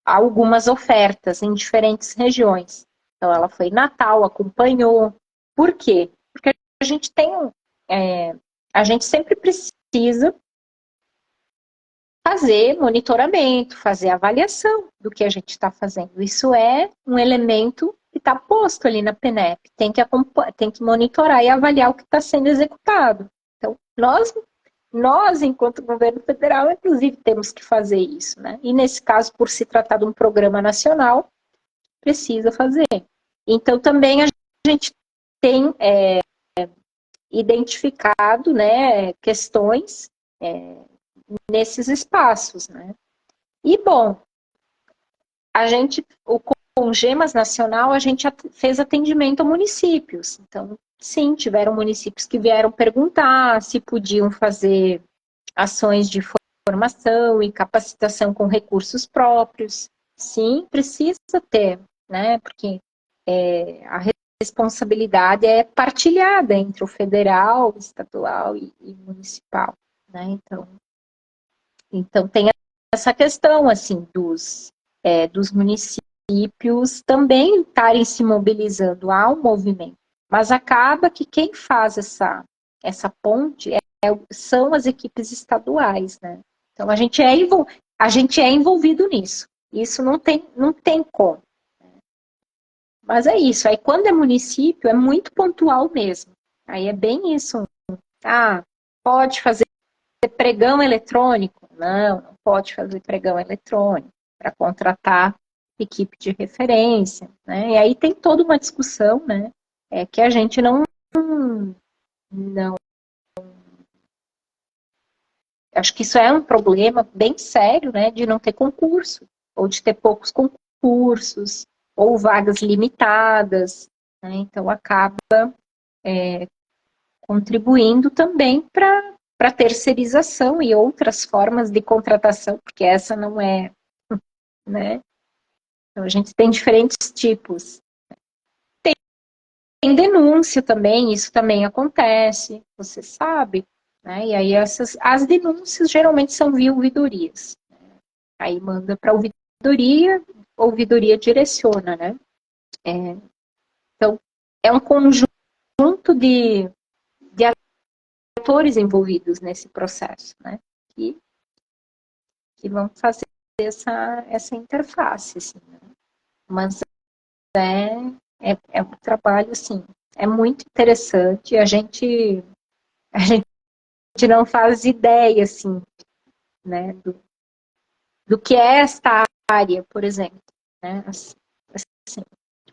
S2: algumas ofertas em diferentes regiões. Então, ela foi em Natal, acompanhou. Por quê? Porque a gente a gente sempre precisa fazer monitoramento, fazer avaliação do que a gente está fazendo. Isso é um elemento que está posto ali na PNEP. Tem que monitorar e avaliar o que está sendo executado. Então, nós, enquanto governo federal, inclusive, temos que fazer isso, né? E nesse caso, por se tratar de um programa nacional, precisa fazer. Então, também a gente tem identificado, né, questões nesses espaços, né? E, bom, com Gemas Nacional, a gente fez atendimento a municípios. Então, sim, tiveram municípios que vieram perguntar se podiam fazer ações de formação e capacitação com recursos próprios. Sim, precisa ter, né? Porque a responsabilidade é partilhada entre o federal, estadual e municipal, né? Então tem essa questão, assim, dos municípios também estarem se mobilizando ao movimento. Mas acaba que quem faz essa ponte são as equipes estaduais, né? Então a gente é envolvido nisso. Isso não tem como. Mas é isso. Aí quando é município, é muito pontual mesmo. Aí é bem isso. Ah, pode fazer pregão eletrônico? Não pode fazer pregão eletrônico para contratar equipe de referência, né? E aí tem toda uma discussão, né? Que a gente não acho que isso é um problema bem sério, né, de não ter concurso, ou de ter poucos concursos, ou vagas limitadas, né, então acaba contribuindo também para a terceirização e outras formas de contratação, porque essa não é, né, então a gente tem diferentes tipos. Tem denúncia também, isso também acontece, você sabe, né? E aí as denúncias geralmente são via ouvidorias. Aí manda para a ouvidoria direciona, né? Então, é um conjunto de atores envolvidos nesse processo, né? Que vão fazer essa interface, assim, né? Mas é um trabalho, assim, é muito interessante, a gente não faz ideia, assim, né, do que é esta área, por exemplo, né, assim,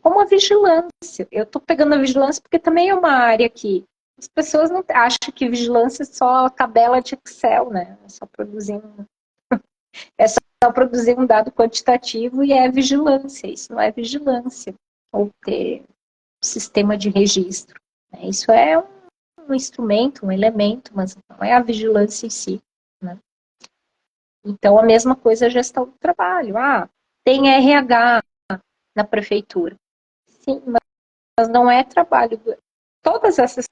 S2: como a vigilância. Eu estou pegando a vigilância porque também é uma área que as pessoas não acham que vigilância é só tabela de Excel, né, é só produzir um dado quantitativo e é vigilância. Isso não é vigilância, ou ter um sistema de registro, né? Isso é um instrumento, um elemento, mas não é a vigilância em si, né? Então, a mesma coisa é a gestão do trabalho. Tem RH na prefeitura. Sim, mas não é trabalho. Todas essas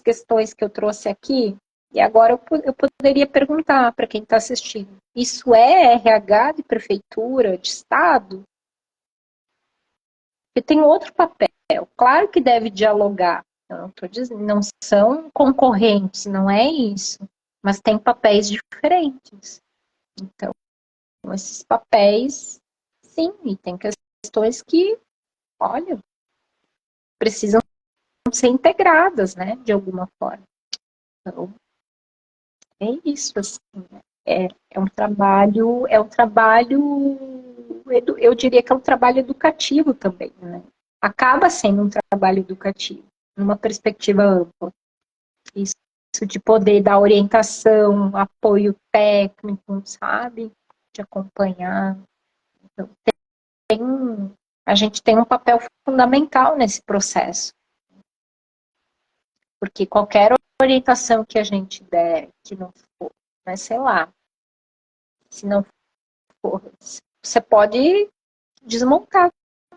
S2: questões que eu trouxe aqui, e agora eu poderia perguntar para quem está assistindo: isso é RH de prefeitura, de estado? Porque tem outro papel. Claro que deve dialogar. Eu não estou dizendo, não são concorrentes, não é isso. Mas tem papéis diferentes. Então, esses papéis, sim, e tem questões que, olha, precisam ser integradas, né, de alguma forma. Então, é isso, assim, né? É um trabalho, eu diria que é um trabalho educativo também, né? Acaba sendo um trabalho educativo, numa perspectiva ampla. Isso de poder dar orientação, apoio técnico, sabe? De acompanhar. Então, a gente tem um papel fundamental nesse processo. Porque qualquer orientação que a gente der, que não for, né, sei lá, se não for, você pode desmontar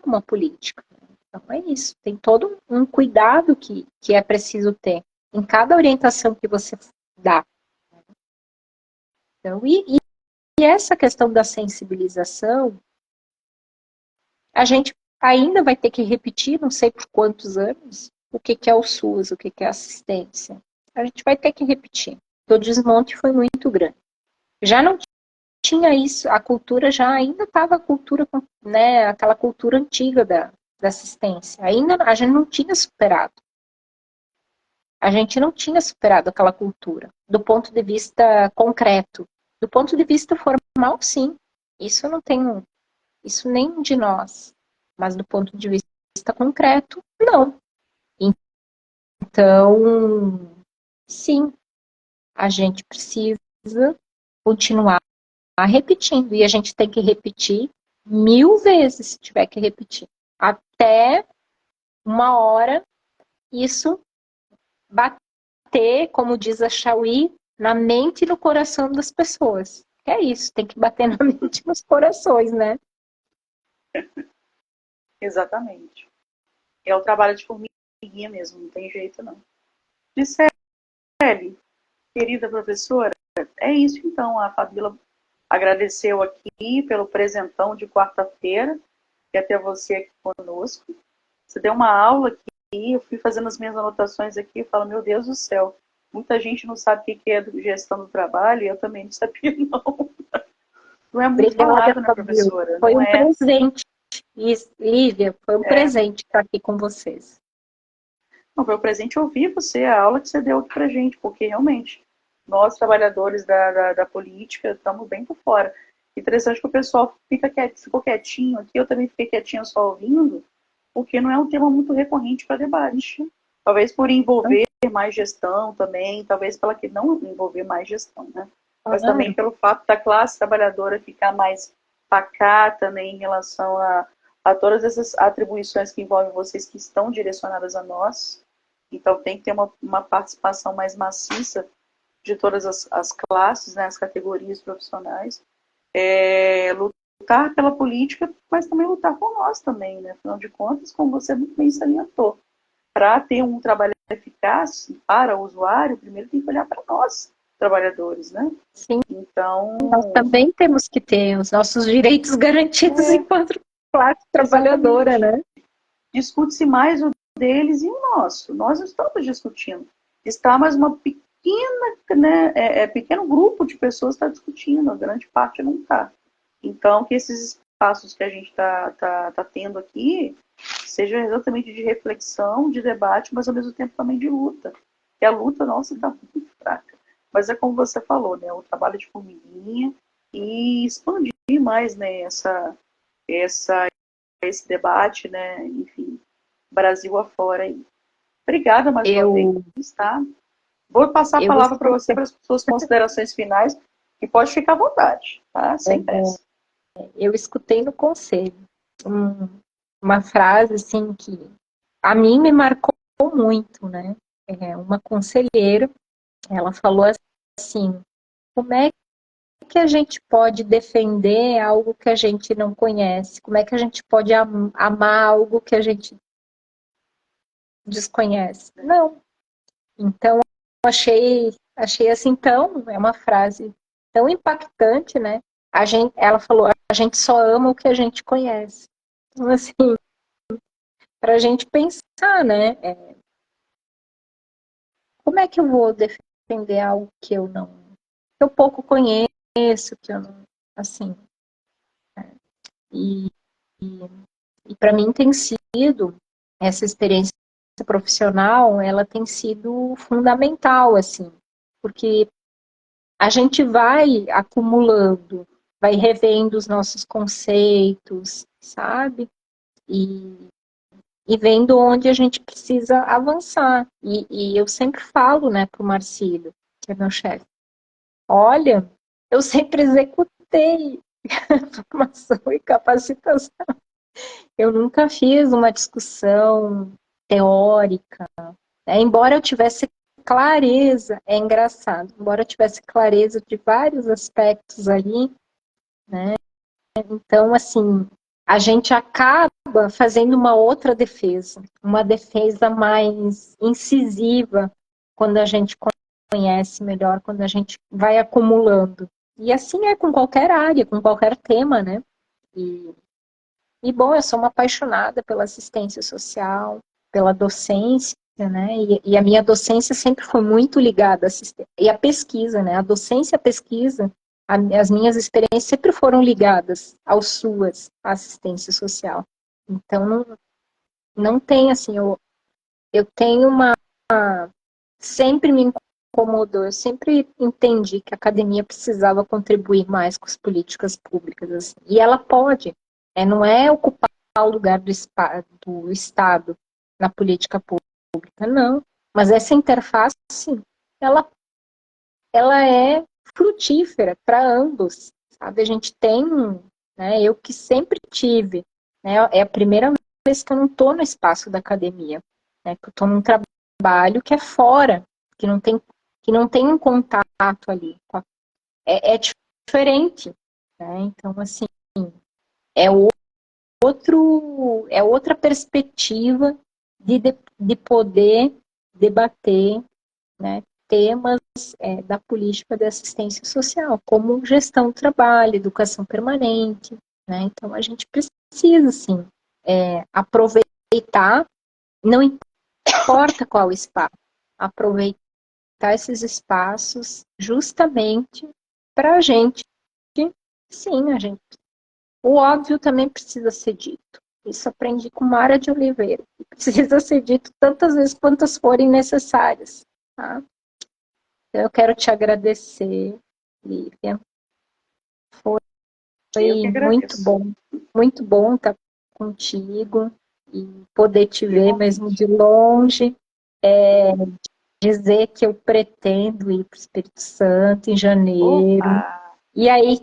S2: uma política. Então é isso, tem todo um cuidado que é preciso ter em cada orientação que você dá. Então, e essa questão da sensibilização, a gente ainda vai ter que repetir, não sei por quantos anos, o que é o SUS, o que é assistência. A gente vai ter que repetir. O desmonte foi muito grande. Já não tinha isso, a cultura já ainda estava a cultura, né, aquela cultura antiga da assistência. Ainda a gente não tinha superado. A gente não tinha superado aquela cultura, do ponto de vista concreto. Do ponto de vista formal, sim. Isso não tem, isso nem de nós. Mas do ponto de vista concreto, não. Então, sim, a gente precisa continuar repetindo. E a gente tem que repetir 1000 vezes, se tiver que repetir. Até uma hora isso bater, como diz a Chauí, na mente e no coração das pessoas. É isso, tem que bater na mente e nos corações, né?
S1: Exatamente. É o trabalho de formiguinha mesmo, não tem jeito não. Gisele, querida professora, é isso então. A Fabíola agradeceu aqui pelo presentão de quarta-feira, e até você aqui conosco. Você deu uma aula aqui, eu fui fazendo as minhas anotações aqui e falo, meu Deus do céu, muita gente não sabe o que é gestão do trabalho, e eu também não sabia não. Não é muito falado, né, professora?
S2: Foi
S1: não
S2: um presente. Lívia, foi um presente estar aqui com vocês.
S1: Não, foi um presente ouvir você, a aula que você deu aqui pra gente, porque realmente nós, trabalhadores da política, estamos bem por fora. Interessante que o pessoal ficou quietinho aqui, eu também fiquei quietinho só ouvindo, porque não é um tema muito recorrente para debate. Talvez por envolver mais gestão também, talvez pela que não envolver mais gestão, né? mas também pelo fato da classe trabalhadora ficar mais pacata, né, em relação a todas essas atribuições que envolvem vocês, que estão direcionadas a nós. Então tem que ter uma participação mais maciça de todas as classes, né, as categorias profissionais. Lutar pela política, mas também lutar por nós também, né? Afinal de contas, como você muito bem salientou, para ter um trabalho eficaz para o usuário, primeiro tem que olhar para nós, trabalhadores, né?
S2: Sim.
S1: Então,
S2: nós também temos que ter os nossos direitos garantidos enquanto classe trabalhadora, exatamente, né?
S1: Discute-se mais o deles e o nosso. Nós estamos discutindo. Está mais uma pequeno grupo de pessoas está discutindo, a grande parte não está. Então, que esses espaços que a gente tá tendo aqui sejam exatamente de reflexão, de debate, mas ao mesmo tempo também de luta. E a luta nossa está muito fraca. Mas é como você falou, né? O trabalho de formiguinha e expandir mais, né? Esse debate, né? Enfim, Brasil afora aí. Obrigada mais uma vez, tá? Vou passar a palavra para você, para as suas considerações finais, e pode ficar à vontade, tá? Sem pressa.
S2: Eu escutei no conselho uma frase, assim, que a mim me marcou muito, né? Uma conselheira, ela falou assim, como é que a gente pode defender algo que a gente não conhece? Como é que a gente pode amar algo que a gente desconhece? Não. Então, achei assim, é uma frase tão impactante, né? Ela falou, a gente só ama o que a gente conhece. Então, assim, para a gente pensar, né? Como é que eu vou defender algo que eu pouco conheço, que eu não, assim. E para mim tem sido essa experiência profissional, ela tem sido fundamental, assim, porque a gente vai acumulando, vai revendo os nossos conceitos, sabe? E vendo onde a gente precisa avançar. E eu sempre falo, né, para o Marcílio, que é meu chefe, olha, eu sempre executei formação e capacitação. Eu nunca fiz uma discussão teórica. Embora eu tivesse clareza, é engraçado, embora eu tivesse clareza de vários aspectos ali, né? Então, assim, a gente acaba fazendo uma outra defesa, uma defesa mais incisiva, quando a gente conhece melhor, quando a gente vai acumulando. E assim é com qualquer área, com qualquer tema, né? Bom, eu sou uma apaixonada pela assistência social, pela docência, né? E a minha docência sempre foi muito ligada à assistência. E a pesquisa, né? A docência e a pesquisa, as minhas experiências sempre foram ligadas às suas, à assistência social. Então, não tem, assim, eu tenho sempre me incomodou, eu sempre entendi que a academia precisava contribuir mais com as políticas públicas, assim. E ela pode, não é ocupar o lugar do Estado na política pública, não. Mas essa interface, ela é frutífera para ambos, sabe? A gente tem, né, eu que sempre tive, né, é a primeira vez que eu não estou no espaço da academia, né, que eu estou num trabalho que é fora, que não tem um contato ali. É diferente, né? Então, assim, é outra perspectiva de poder debater, né, temas da política de assistência social, como gestão do trabalho, educação permanente, né? Então, a gente precisa, assim, aproveitar, não importa qual espaço, aproveitar esses espaços justamente para a gente, sim, o óbvio também precisa ser dito. Isso aprendi com Mara de Oliveira. Precisa ser dito tantas vezes quantas forem necessárias. Tá? Então, eu quero te agradecer, Lívia. Foi muito bom estar contigo e poder te ver mesmo de longe. dizer que eu pretendo ir para o Espírito Santo em janeiro.
S1: Opa!
S2: E aí,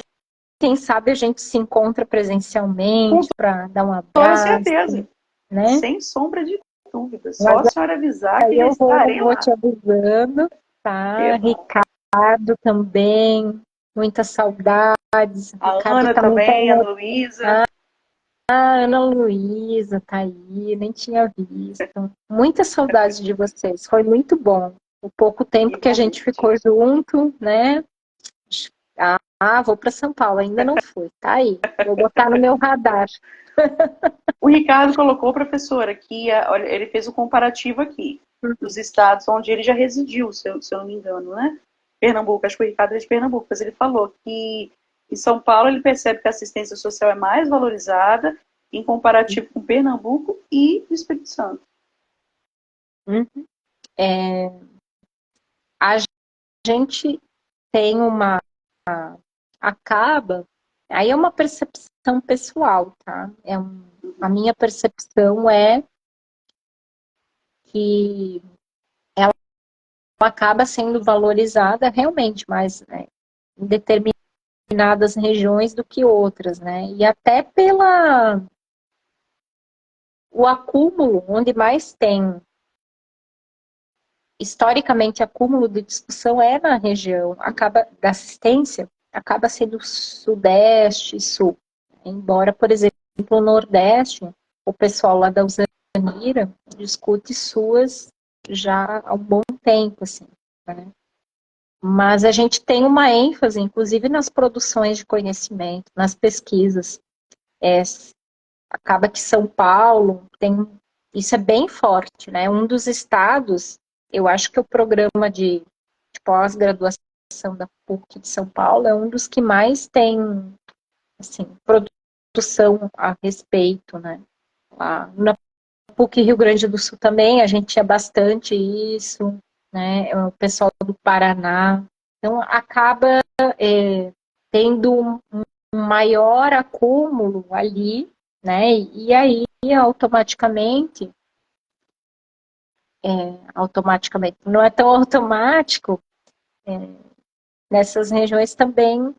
S2: quem sabe a gente se encontra presencialmente para dar um
S1: Toda
S2: abraço,
S1: certeza.
S2: né?
S1: Sem sombra de dúvida.
S2: Mas
S1: Só a senhora avisar que
S2: aí eu
S1: estarei
S2: vou
S1: lá.
S2: te avisando, tá?
S1: Eba.
S2: Ricardo também, muitas saudades.
S1: A
S2: Ricardo
S1: Ana
S2: também tá
S1: também, a Luísa.
S2: a Ana Luísa tá aí, nem tinha visto. Muitas saudades de vocês, foi muito bom. O pouco tempo que a gente
S1: Igualmente.
S2: ficou junto, né? Vou para São Paulo, ainda não fui, tá aí. Vou botar no meu radar.
S1: O Ricardo colocou, professora, que olha, ele fez o comparativo aqui dos estados onde ele já residiu, se eu não me engano, né? Pernambuco, acho que o Ricardo é de Pernambuco, mas ele falou que em São Paulo ele percebe que a assistência social é mais valorizada em comparativo com Pernambuco e o Espírito Santo.
S2: Uhum. A gente tem acaba, aí é uma percepção pessoal, tá? A minha percepção é que ela acaba sendo valorizada realmente mais, né, em determinadas regiões do que outras, né? E até pela o acúmulo, onde mais tem historicamente acúmulo de discussão é na região da assistência, acaba sendo sudeste e sul. Embora, por exemplo, o nordeste, o pessoal lá da Usanira discute suas já há um bom tempo, assim, né? Mas a gente tem uma ênfase, inclusive nas produções de conhecimento, nas pesquisas. Acaba que São Paulo tem, isso é bem forte, né? Um dos estados, eu acho que o programa de pós-graduação da PUC de São Paulo é um dos que mais tem, assim, produção a respeito, né? Lá na PUC Rio Grande do Sul também a gente tinha bastante isso, né? O pessoal do Paraná, então acaba tendo um maior acúmulo ali, né? E aí automaticamente, não é tão automático nessas regiões também,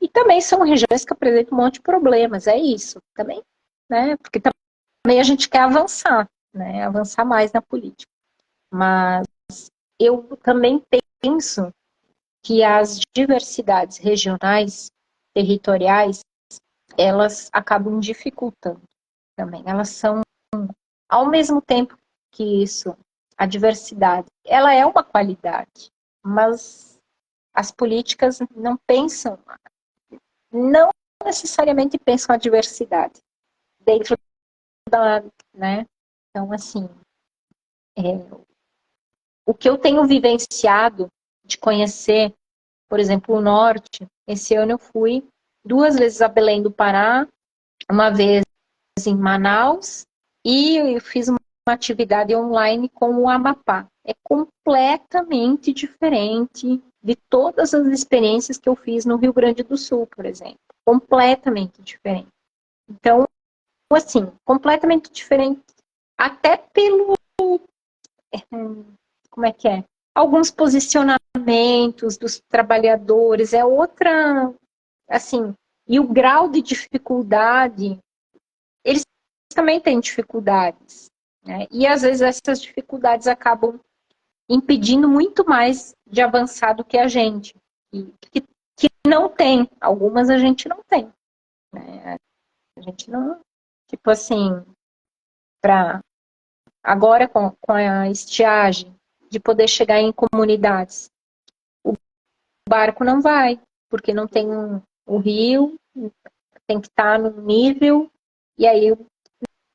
S2: e também são regiões que apresentam um monte de problemas, é isso, também, né? Porque também a gente quer avançar, né? Avançar mais na política. Mas eu também penso que as diversidades regionais, territoriais, elas acabam dificultando também. Elas são, ao mesmo tempo que isso, a diversidade, ela é uma qualidade, mas as políticas não necessariamente pensam a diversidade dentro da, né? Então, assim, o que eu tenho vivenciado de conhecer, por exemplo, o Norte, esse ano eu fui 2 vezes a Belém do Pará, uma vez em Manaus, e eu fiz uma atividade online com o Amapá. É completamente diferente de todas as experiências que eu fiz no Rio Grande do Sul, por exemplo. Completamente diferente. Então, assim, completamente diferente, até pelo, como é que é? Alguns posicionamentos dos trabalhadores, é outra, assim, e o grau de dificuldade, eles também têm dificuldades, né? E às vezes essas dificuldades acabam impedindo muito mais de avançar do que a gente, que não tem, algumas a gente não tem, né? A gente não, tipo assim, para agora com a estiagem, de poder chegar em comunidades, o barco não vai, porque não tem o rio, tem que estar no nível, e aí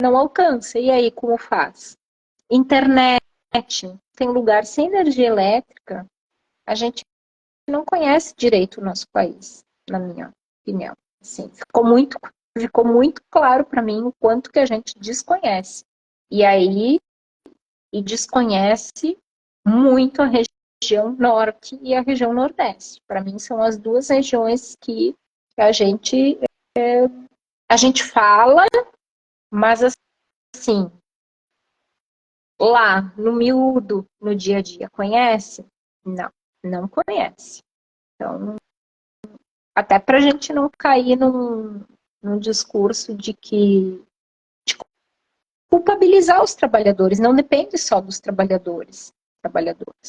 S2: não alcança. E aí, como faz? Internet, tem lugar sem energia elétrica, a gente não conhece direito o nosso país, na minha opinião. Assim, ficou muito claro para mim o quanto que a gente desconhece. E aí, desconhece muito a região norte e a região nordeste. Para mim, são as duas regiões que a gente, a gente fala, mas assim, lá, no miúdo, no dia a dia, conhece? Não, não conhece. Então, até para a gente não cair num discurso de culpabilizar os trabalhadores, não depende só dos trabalhadores.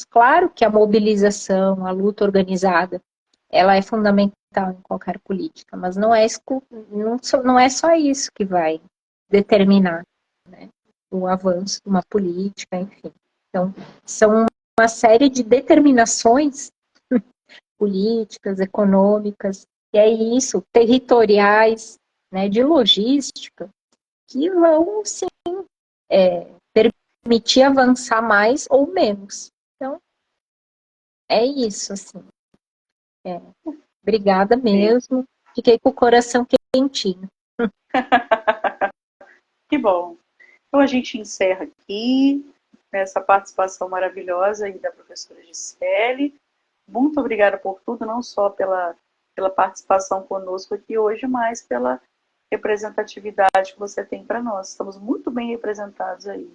S2: Claro que a mobilização, a luta organizada, ela é fundamental em qualquer política, mas não é só isso que vai determinar, né, o avanço de uma política, enfim. Então, são uma série de determinações políticas, econômicas, e é isso, territoriais, né, de logística, que vão, sim, permitir avançar mais ou menos. Então, é isso, assim. Obrigada mesmo. Fiquei com o coração quentinho.
S1: Que bom. Então a gente encerra aqui essa participação maravilhosa aí da professora Gisele. Muito obrigada por tudo, não só pela participação conosco aqui hoje, mas pela representatividade que você tem para nós. Estamos muito bem representados aí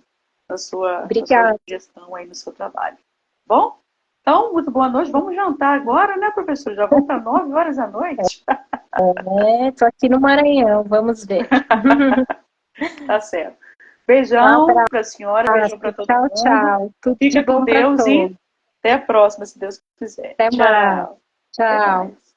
S1: na sua
S2: Obrigada.
S1: gestão aí no seu trabalho. Bom? Então, muito boa noite. Vamos jantar agora, né, professor? Já vamos para 9 horas da noite?
S2: Estou aqui no Maranhão, vamos ver.
S1: Tá certo. Beijão para a senhora, beijão para todo
S2: tchau,
S1: mundo.
S2: Tchau, tudo
S1: Fica
S2: de
S1: com
S2: bom para
S1: Deus
S2: todos.
S1: e até a próxima, se Deus quiser.
S2: Até mais.
S1: Tchau. Até
S2: Tchau.
S1: mais.